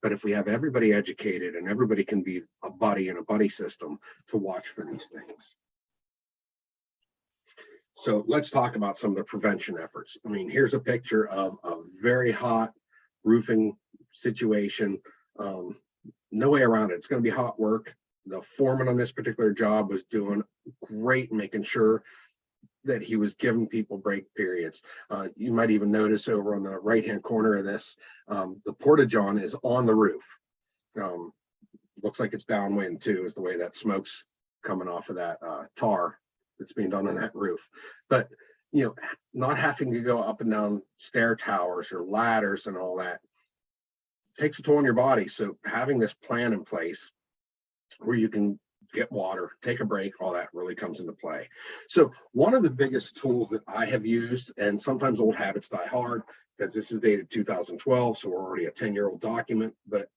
But if we have everybody educated and everybody can be a buddy in a buddy system to watch for these things. So let's talk about some of the prevention efforts. I mean, here's a picture of a very hot roofing situation. No way around it. It's going to be hot work. The foreman on this particular job was doing great, making sure that he was giving people break periods. You might even notice over on the right-hand corner of this, the porta-john is on the roof. Looks like it's downwind too, is the way that smoke's coming off of that tar that's being done on that roof. But not having to go up and down stair towers or ladders and all that takes a toll on your body. So having this plan in place where you can get water, take a break, all that really comes into play. So one of the biggest tools that I have used, and sometimes old habits die hard, because this is dated 2012, so we're already a 10-year-old document, but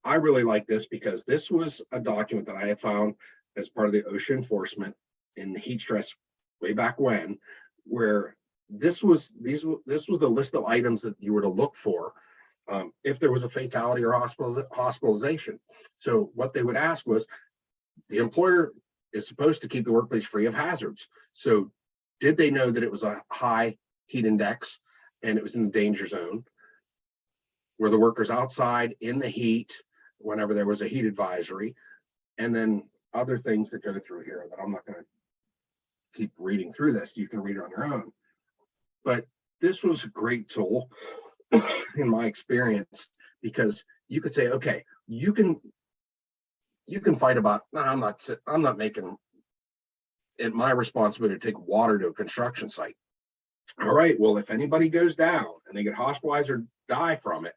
I really like this because this was a document that I had found as part of the OSHA enforcement in the heat stress way back when, where this was the list of items that you were to look for if there was a fatality or hospitalization. So what they would ask was, the employer is supposed to keep the workplace free of hazards. So did they know that it was a high heat index and it was in the danger zone? Were the workers outside in the heat whenever there was a heat advisory? And then other things that go through here that I'm not going to keep reading through this. You can read it on your own. But this was a great tool in my experience, because you could say, okay, you can fight about, no, I'm not making it my responsibility to take water to a construction site. All right, well, if anybody goes down and they get hospitalized or die from it,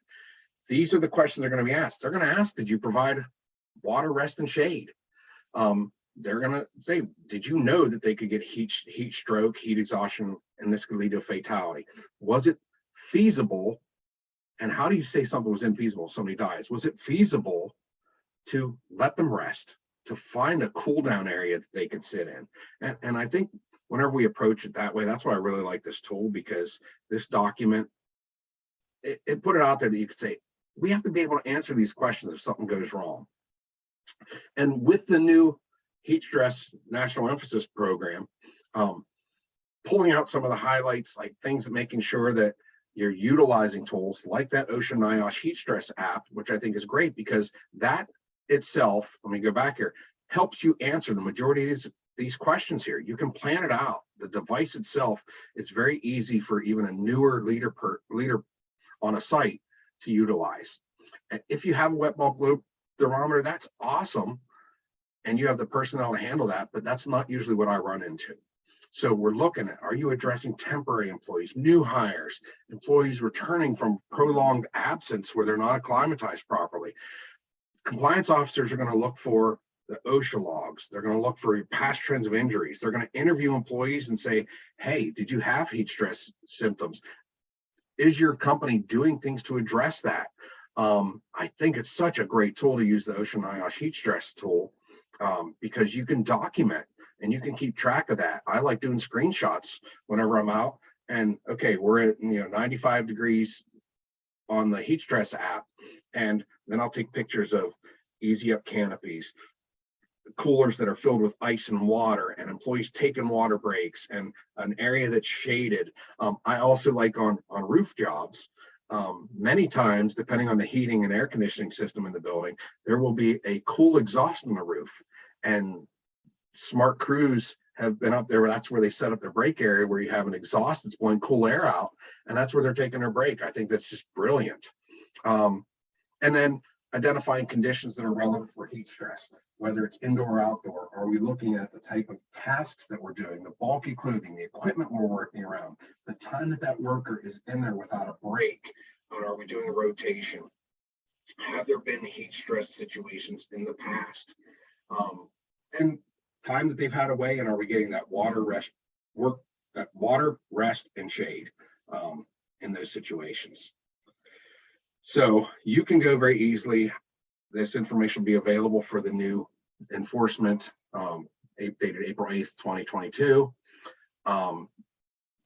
these are the questions they're going to be asked. They're going to ask, did you provide water, rest, and shade? They're going to say, did you know that they could get heat stroke, heat exhaustion, and this could lead to a fatality? Was it feasible? And how do you say something was infeasible if somebody dies? Was it feasible to let them rest, to find a cool down area that they could sit in? And I think whenever we approach it that way, that's why I really like this tool, because this document, it put it out there that you could say, we have to be able to answer these questions if something goes wrong. And with the new heat stress national emphasis program, pulling out some of the highlights, like things that making sure that you're utilizing tools like that OSHA NIOSH heat stress app, which I think is great, because that itself, let me go back here, helps you answer the majority of these questions here. You can plan it out. The device itself, it's very easy for even a newer leader on a site to utilize. And if you have a wet bulb globe thermometer, that's awesome, and you have the personnel to handle that, but that's not usually what I run into. So we're looking at, are you addressing temporary employees, new hires, employees returning from prolonged absence where they're not acclimatized properly? Compliance officers are going to look for the OSHA logs. They're going to look for your past trends of injuries. They're going to interview employees and say, hey, did you have heat stress symptoms? Is your company doing things to address that? I think it's such a great tool to use, the OSHA NIOSH heat stress tool, because you can document and you can keep track of that. I like doing screenshots whenever I'm out, and okay, we're at 95 degrees on the heat stress app, and then I'll take pictures of easy up canopies, coolers that are filled with ice and water, and employees taking water breaks, and an area that's shaded. I also like on roof jobs, many times, depending on the heating and air conditioning system in the building, there will be a cool exhaust on the roof, and smart crews have been up there. That's where they set up their break area, where you have an exhaust that's blowing cool air out, and that's where they're taking their break. I think that's just brilliant. And then identifying conditions that are relevant for heat stress, whether it's indoor or outdoor. Are we looking at the type of tasks that we're doing, the bulky clothing, the equipment we're working around, the time that worker is in there without a break, and are we doing a rotation? Have there been heat stress situations in the past? And time that they've had away, and are we getting that water, rest, and shade in those situations? So you can go very easily. This information will be available for the new enforcement, dated April 8th, 2022.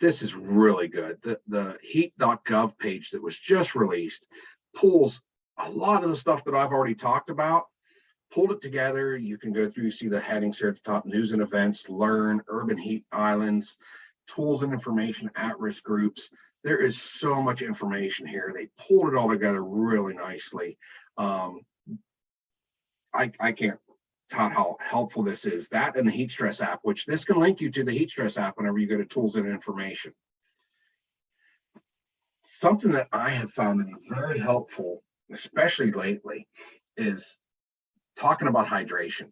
This is really good. The heat.gov page that was just released pulls a lot of the stuff that I've already talked about, pulled it together. You can go through, you see the headings here at the top: news and events, learn, urban heat islands, tools and information, at-risk groups. There is so much information here. They pulled it all together really nicely. I can't tout how helpful this is. That and the heat stress app, which this can link you to the heat stress app whenever you go to tools and information. Something that I have found to be very helpful, especially lately, is talking about hydration.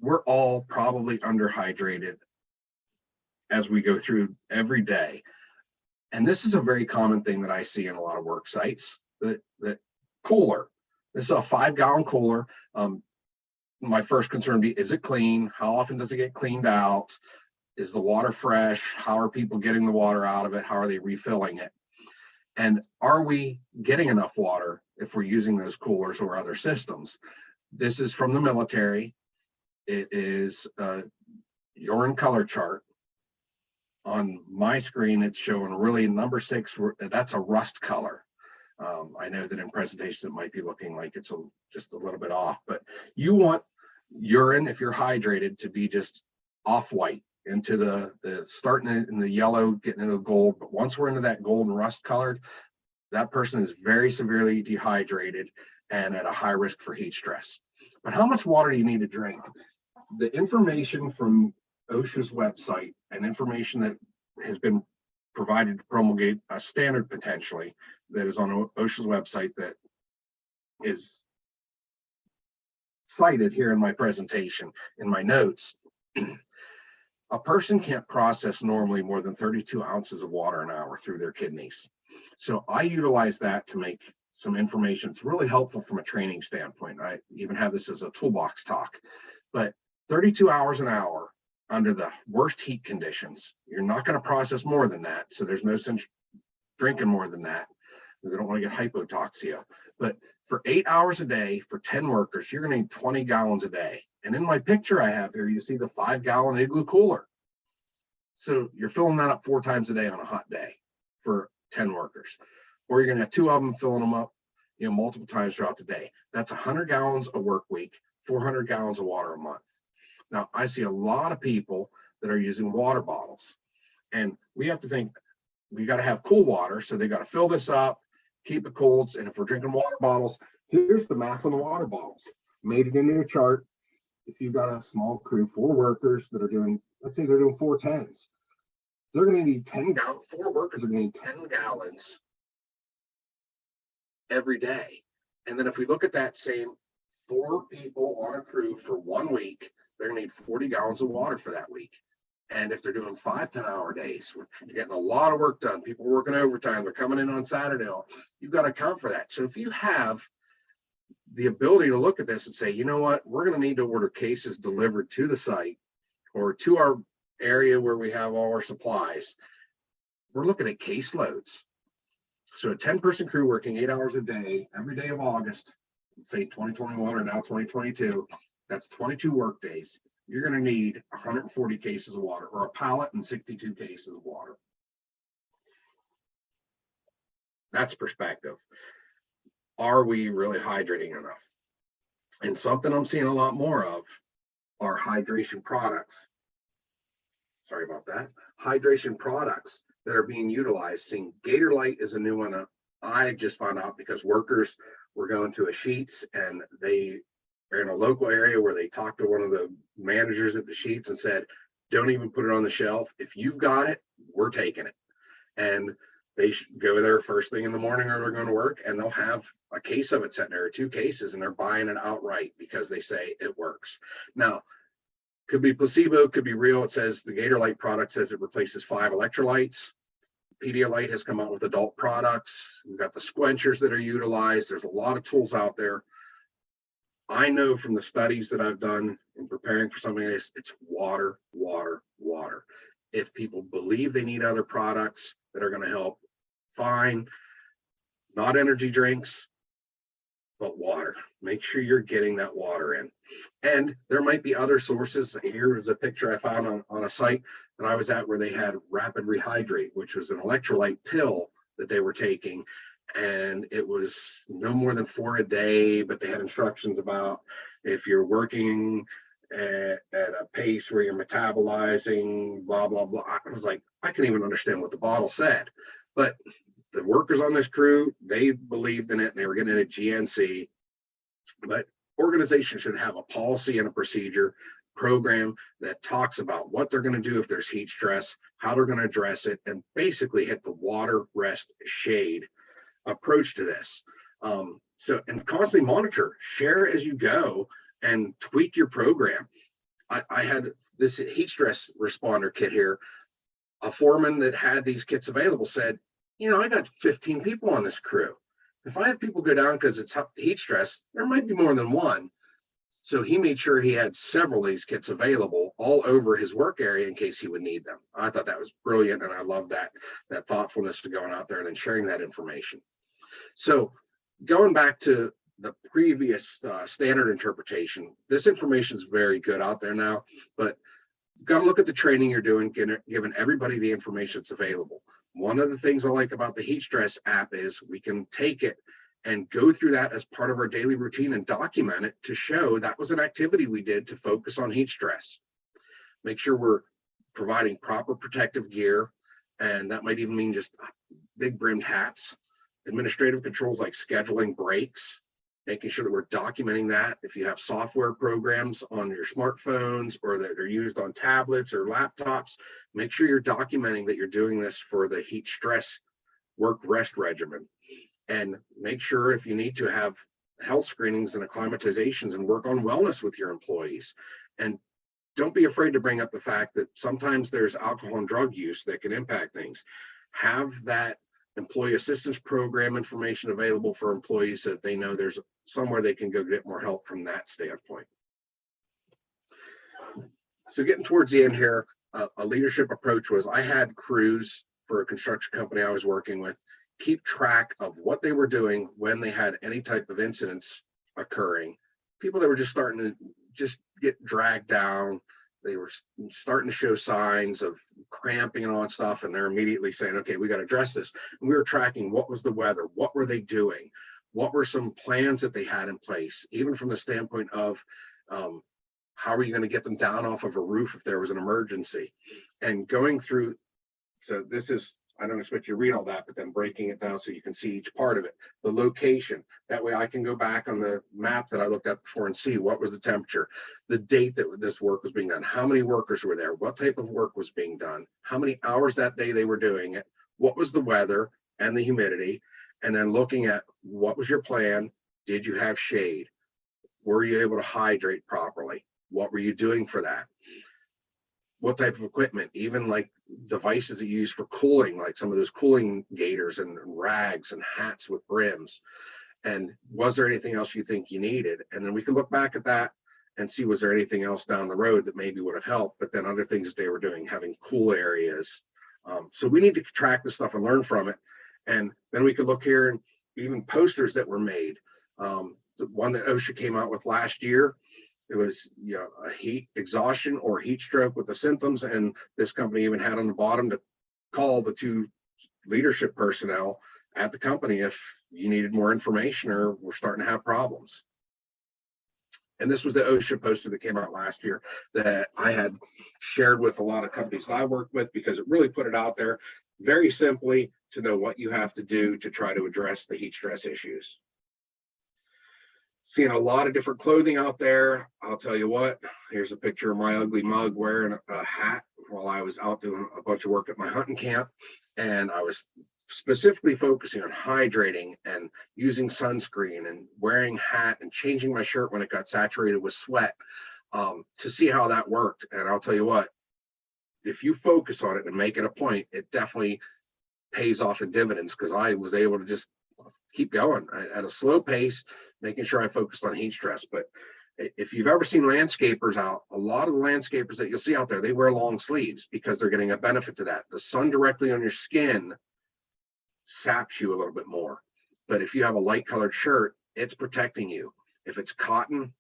We're all probably underhydrated as we go through every day. And this is a very common thing that I see in a lot of work sites, that cooler. This is a 5-gallon cooler. My first concern would be, is it clean? How often does it get cleaned out? Is the water fresh? How are people getting the water out of it? How are they refilling it? And are we getting enough water if we're using those coolers or other systems? This is from the military. It is a urine color chart. On my screen, it's showing really number 6, that's a rust color. I know that in presentations it might be looking like it's just a little bit off, but you want urine, if you're hydrated, to be just off-white, into the starting in the yellow, getting into gold. But once we're into that gold and rust colored, that person is very severely dehydrated and at a high risk for heat stress. But how much water do you need to drink? The information from OSHA's website and information that has been provided to promulgate a standard potentially that is on OSHA's website that is cited here in my presentation, in my notes. A person can't process normally more than 32 ounces of water an hour through their kidneys. So I utilize that to make some information. It's really helpful from a training standpoint. I even have this as a toolbox talk, but 32 hours an hour under the worst heat conditions, you're not going to process more than that. So there's no sense drinking more than that. We don't want to get hypotoxia. But for 8 hours a day for 10 workers, you're going to need 20 gallons a day. And in my picture I have here, you see the 5-gallon igloo cooler. So you're filling that up 4 times a day on a hot day for 10 workers. Or you're going to have 2 of them filling them up, multiple times throughout the day. That's 100 gallons a work week, 400 gallons of water a month. Now, I see a lot of people that are using water bottles, and we have to think we got to have cool water. So they got to fill this up, keep it cold. And if we're drinking water bottles, here's the math on the water bottles. Made it into a chart. If you've got a small crew, 4 workers that are doing, let's say they're doing 4 10s, they're going to need 10 gallons. 4 workers are going to need 10 gallons every day. And then if we look at that same 4 people on a crew for 1 week, they're going to need 40 gallons of water for that week. And if they're doing 5 10-hour days, we're getting a lot of work done. People are working overtime. They're coming in on Saturday. You've got to account for that. So if you have the ability to look at this and say, you know what, we're going to need to order cases delivered to the site or to our area where we have all our supplies, we're looking at case loads. So a 10-person crew working 8 hours a day, every day of August, say 2021 or now 2022, that's 22 work days. You're going to need 140 cases of water, or a pallet and 62 cases of water. That's perspective. Are we really hydrating enough? And something I'm seeing a lot more of are hydration products. Sorry about that. Hydration products that are being utilized. Seeing Gator Light is a new one. I just found out because workers were going to a Sheets, and they are in a local area where they talked to one of the managers at the Sheets and said, don't even put it on the shelf. If you've got it, we're taking it. And they go there first thing in the morning or they're going to work, and they'll have a case of it sitting there, or 2 cases, and they're buying it outright because they say it works. Now, could be placebo, could be real. It says the Gator Light product says it replaces 5 electrolytes. Pedialyte has come out with adult products. We've got the squenchers that are utilized. There's a lot of tools out there. I know from the studies that I've done in preparing for something like this, it's water, water, water. If people believe they need other products that are going to help, fine. Not energy drinks, but water. Make sure you're getting that water in. And there might be other sources. Here's a picture I found on a site that I was at where they had Rapid Rehydrate, which was an electrolyte pill that they were taking. And it was no more than 4 a day, but they had instructions about if you're working at a pace where you're metabolizing, blah, blah, blah. I was like, I can't even understand what the bottle said. But the workers on this crew, they believed in it, and they were getting it at GNC. But organizations should have a policy and a procedure program that talks about what they're going to do if there's heat stress, how they're going to address it, and basically hit the water, rest, shade approach to this. So, and constantly monitor, share as you go, and tweak your program. I had this heat stress responder kit here. A foreman that had these kits available said, I got 15 people on this crew. If I have people go down because it's heat stress, there might be more than one. So he made sure he had several of these kits available all over his work area in case he would need them. I thought that was brilliant, and I love that thoughtfulness to going out there and then sharing that information. So going back to the previous standard interpretation, this information is very good out there now, but got to look at the training you're doing, giving everybody the information that's available. One of the things I like about the heat stress app is we can take it and go through that as part of our daily routine and document it to show that was an activity we did to focus on heat stress. Make sure we're providing proper protective gear, and that might even mean just big brimmed hats. Administrative controls like scheduling breaks, making sure that we're documenting that. If you have software programs on your smartphones or that are used on tablets or laptops, make sure you're documenting that you're doing this for the heat stress work rest regimen. And make sure if you need to have health screenings and acclimatizations and work on wellness with your employees. And don't be afraid to bring up the fact that sometimes there's alcohol and drug use that can impact things. Have that employee assistance program information available for employees so that they know there's somewhere they can go get more help from that standpoint. So getting towards the end here, a leadership approach was I had crews for a construction company I was working with keep track of what they were doing when they had any type of incidents occurring. People that were just starting to just get dragged down, they were starting to show signs of cramping and all that stuff, and they're immediately saying, okay, we got to address this. And we were tracking what was the weather, what were they doing, what were some plans that they had in place, even from the standpoint of how are you going to get them down off of a roof if there was an emergency. And going through, so this is, I don't expect you to read all that, but then breaking it down so you can see each part of it. The location, that way I can go back on the map that I looked at before and see what was the temperature, the date that this work was being done, how many workers were there, what type of work was being done, how many hours that day they were doing it, what was the weather and the humidity, and then looking at what was your plan, did you have shade, were you able to hydrate properly, what were you doing for that, what type of equipment, even like devices that you use for cooling, like some of those cooling gaiters and rags and hats with brims. And was there anything else you think you needed? And then we can look back at that and see, was there anything else down the road that maybe would have helped, but then other things that they were doing, having cool areas. So we need to track this stuff and learn from it. And then we could look here and even posters that were made. The one that OSHA came out with last year, it was a heat exhaustion or heat stroke with the symptoms, and this company even had on the bottom to call the two leadership personnel at the company if you needed more information or we're starting to have problems. And this was the OSHA poster that came out last year that I had shared with a lot of companies that I worked with, because it really put it out there very simply to know what you have to do to try to address the heat stress issues. Seeing a lot of different clothing out there. I'll tell you what, here's a picture of my ugly mug wearing a hat while I was out doing a bunch of work at my hunting camp. And I was specifically focusing on hydrating and using sunscreen and wearing hat and changing my shirt when it got saturated with sweat to see how that worked. And I'll tell you what, if you focus on it and make it a point, it definitely pays off in dividends, because I was able to just keep going at a slow pace, making sure I focused on heat stress. But if you've ever seen landscapers out, a lot of the landscapers that you'll see out there, they wear long sleeves because they're getting a benefit to that. The sun directly on your skin saps you a little bit more. But if you have a light colored shirt, it's protecting you. If it's cotton,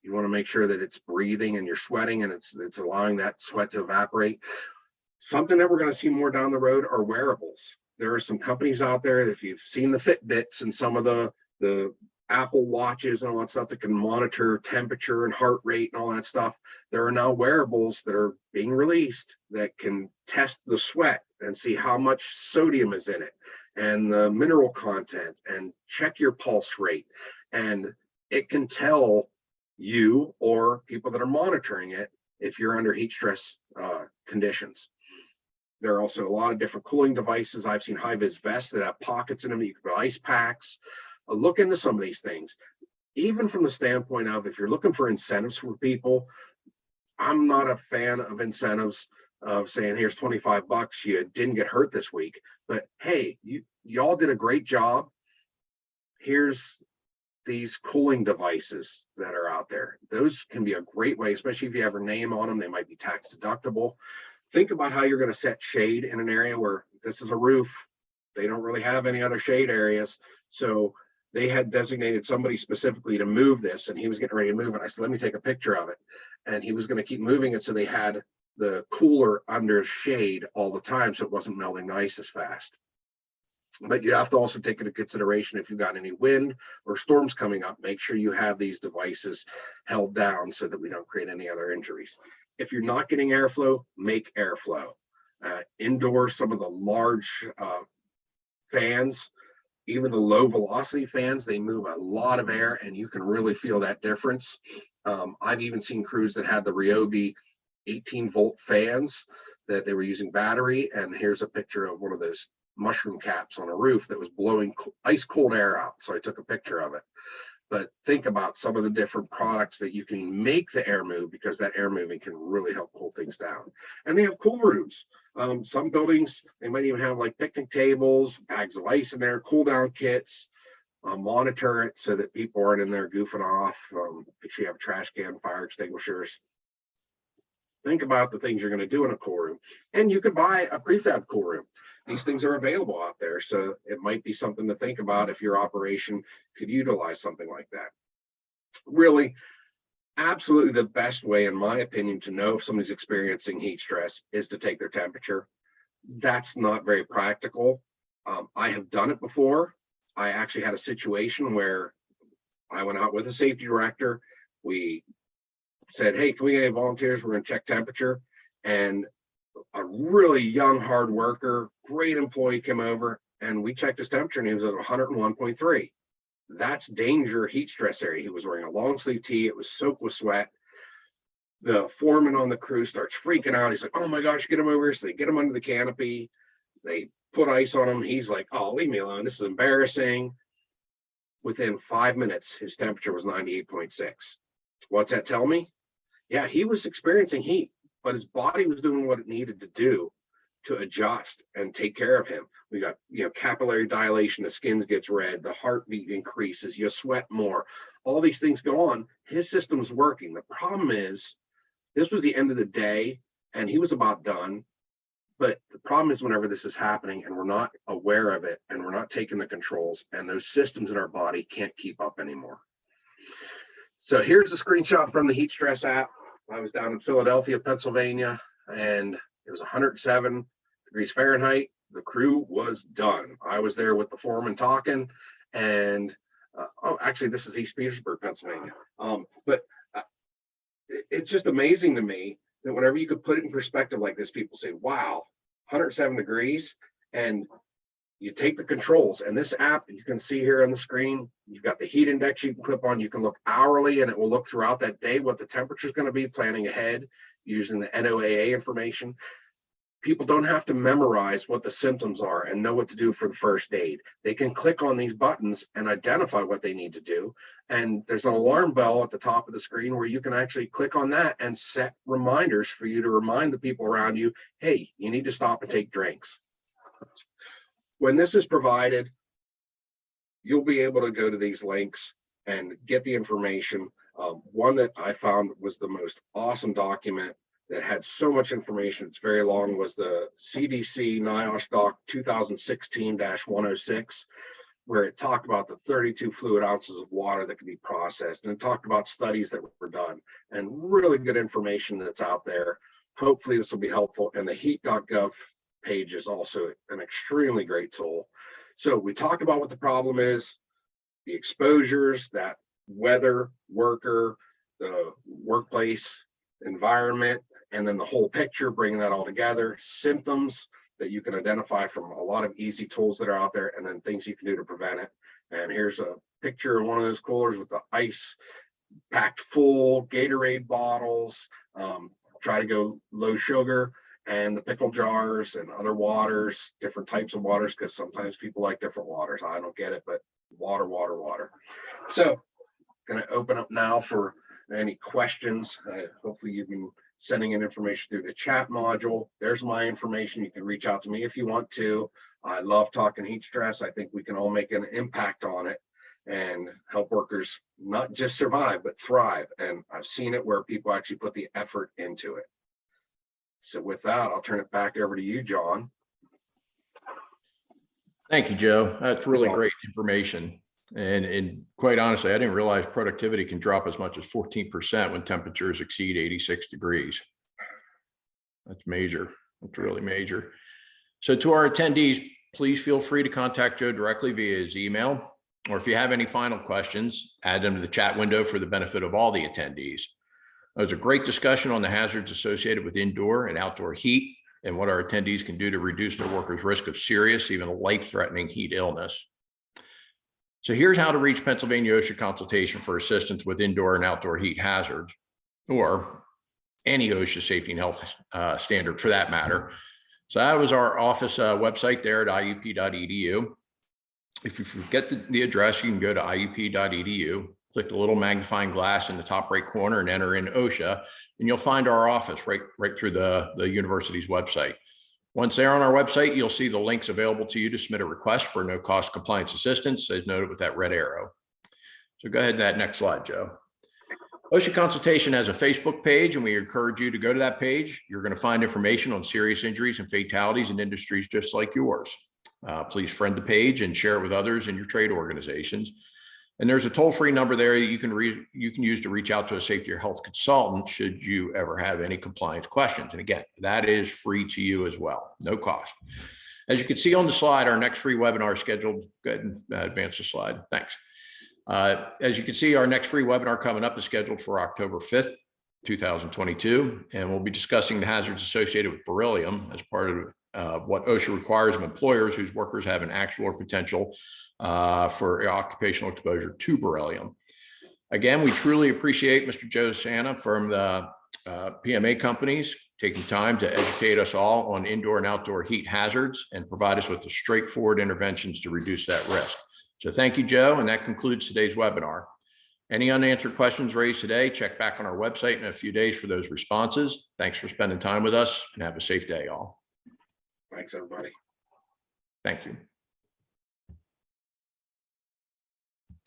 you want to make sure that it's breathing and you're sweating and it's allowing that sweat to evaporate. Something that we're going to see more down the road are wearables. There are some companies out there, if you've seen the Fitbits and some of the Apple watches and all that stuff that can monitor temperature and heart rate and all that stuff, there are now wearables that are being released that can test the sweat and see how much sodium is in it and the mineral content and check your pulse rate. And it can tell you or people that are monitoring it if you're under heat stress conditions. There are also a lot of different cooling devices. I've seen high-vis vests that have pockets in them. You can put ice packs. look into some of these things, even from the standpoint of if you're looking for incentives for people. I'm not a fan of incentives of saying, here's 25 bucks, you didn't get hurt this week, but hey, y'all did a great job. Here's these cooling devices that are out there. Those can be a great way, especially if you have your name on them. They might be tax deductible. Think about how you're going to set shade in an area where this is a roof. They don't really have any other shade areas. So they had designated somebody specifically to move this, and he was getting ready to move it. I said, let me take a picture of it. And he was going to keep moving it. So they had the cooler under shade all the time, so it wasn't melting ice as fast. But you have to also take into consideration if you've got any wind or storms coming up, make sure you have these devices held down so that we don't create any other injuries. If you're not getting airflow, make airflow. Indoors, some of the large fans, even the low velocity fans, they move a lot of air and you can really feel that difference. I've even seen crews that had the Ryobi 18-volt fans that they were using battery. And here's a picture of one of those mushroom caps on a roof that was blowing ice cold air out. So I took a picture of it. But think about some of the different products that you can make the air move, because that air moving can really help cool things down. And they have cool rooms. Some buildings, they might even have like picnic tables, bags of ice in there, cool down kits, monitor it so that people aren't in there goofing off. If you have a trash can, fire extinguishers. Think about the things you're going to do in a cool room. And you could buy a prefab cool room. These things are available out there. So it might be something to think about if your operation could utilize something like that. Really, absolutely the best way, in my opinion, to know if somebody's experiencing heat stress is to take their temperature. That's not very practical. I have done it before. I actually had a situation where I went out with a safety director. We said, hey, can we get any volunteers? We're going to check temperature. And a really young, hard worker, great employee came over and we checked his temperature and he was at 101.3. That's danger heat stress area. He was wearing a long sleeve tee. It was soaked with sweat. The foreman on the crew starts freaking out. He's like, oh my gosh, get him over here. So they get him under the canopy. They put ice on him. He's like, oh, leave me alone. This is embarrassing. Within 5 minutes, his temperature was 98.6. What's that tell me? Yeah, he was experiencing heat, but his body was doing what it needed to do to adjust and take care of him. We got, capillary dilation, the skin gets red, the heartbeat increases, you sweat more, all these things go on. His system's working. The problem is, this was the end of the day and he was about done. But the problem is whenever this is happening and we're not aware of it and we're not taking the controls, and those systems in our body can't keep up anymore. So here's a screenshot from the heat stress app. I was down in Philadelphia, Pennsylvania, and it was 107 degrees Fahrenheit. The crew was done. I was there with the foreman talking, and actually, this is East Petersburg, Pennsylvania. But it's just amazing to me that whenever you could put it in perspective like this, people say, wow, 107 degrees, and you take the controls. And this app, you can see here on the screen, you've got the heat index you can clip on. You can look hourly, and it will look throughout that day what the temperature is going to be, planning ahead using the NOAA information. People don't have to memorize what the symptoms are and know what to do for the first aid. They can click on these buttons and identify what they need to do. And there's an alarm bell at the top of the screen where you can actually click on that and set reminders for you to remind the people around you, hey, you need to stop and take drinks. When this is provided, you'll be able to go to these links and get the information. One that I found was the most awesome document that had so much information, it's very long, was the CDC NIOSH Doc 2016-106, where it talked about the 32 fluid ounces of water that could be processed. And it talked about studies that were done and really good information that's out there. Hopefully this will be helpful. And the heat.gov page is also an extremely great tool. So we talked about what the problem is, the exposures, that weather, worker, the workplace environment, and then the whole picture, bringing that all together, symptoms that you can identify from a lot of easy tools that are out there, and then things you can do to prevent it. And here's a picture of one of those coolers with the ice packed full, Gatorade bottles, try to go low sugar, and the pickle jars and other waters, different types of waters, because sometimes people like different waters. I don't get it, but water, water, water. So going to open up now for any questions. Hopefully you've been sending in information through the chat module. There's my information. You can reach out to me if you want to. I love talking heat stress. I think we can all make an impact on it and help workers not just survive, but thrive. And I've seen it where people actually put the effort into it. So with that, I'll turn it back over to you, John. Thank you, Joe. That's really great information. And quite honestly, I didn't realize productivity can drop as much as 14% when temperatures exceed 86 degrees. That's major. That's really major. So to our attendees, please feel free to contact Joe directly via his email, or if you have any final questions, add them to the chat window for the benefit of all the attendees. It was a great discussion on the hazards associated with indoor and outdoor heat and what our attendees can do to reduce their workers' risk of serious, even life-threatening heat illness. So here's how to reach Pennsylvania OSHA consultation for assistance with indoor and outdoor heat hazards, or any OSHA safety and health standard for that matter. So that was our office website there at iup.edu. If you forget the address, you can go to iup.edu, click the little magnifying glass in the top right corner and enter in OSHA, and you'll find our office right through the university's website. Once there on our website, you'll see the links available to you to submit a request for no cost compliance assistance, as noted with that red arrow. So go ahead to that next slide, Joe. OSHA Consultation has a Facebook page, and we encourage you to go to that page. You're going to find information on serious injuries and fatalities in industries just like yours. Please friend the page and share it with others in your trade organizations. And there's a toll-free number there that you can use to reach out to a safety or health consultant should you ever have any compliance questions. And again, that is free to you as well, no cost. As you can see on the slide, our next free webinar is scheduled. Go ahead and advance the slide. Thanks. As you can see, our next free webinar coming up is scheduled for October 5th, 2022, and we'll be discussing the hazards associated with beryllium as part of what OSHA requires of employers whose workers have an actual or potential for occupational exposure to beryllium. Again, we truly appreciate Mr. Joe Santa from the PMA companies taking time to educate us all on indoor and outdoor heat hazards and provide us with the straightforward interventions to reduce that risk. So thank you, Joe, and that concludes today's webinar. Any unanswered questions raised today, check back on our website in a few days for those responses. Thanks for spending time with us, and have a safe day, all. Thanks, everybody. Thank you.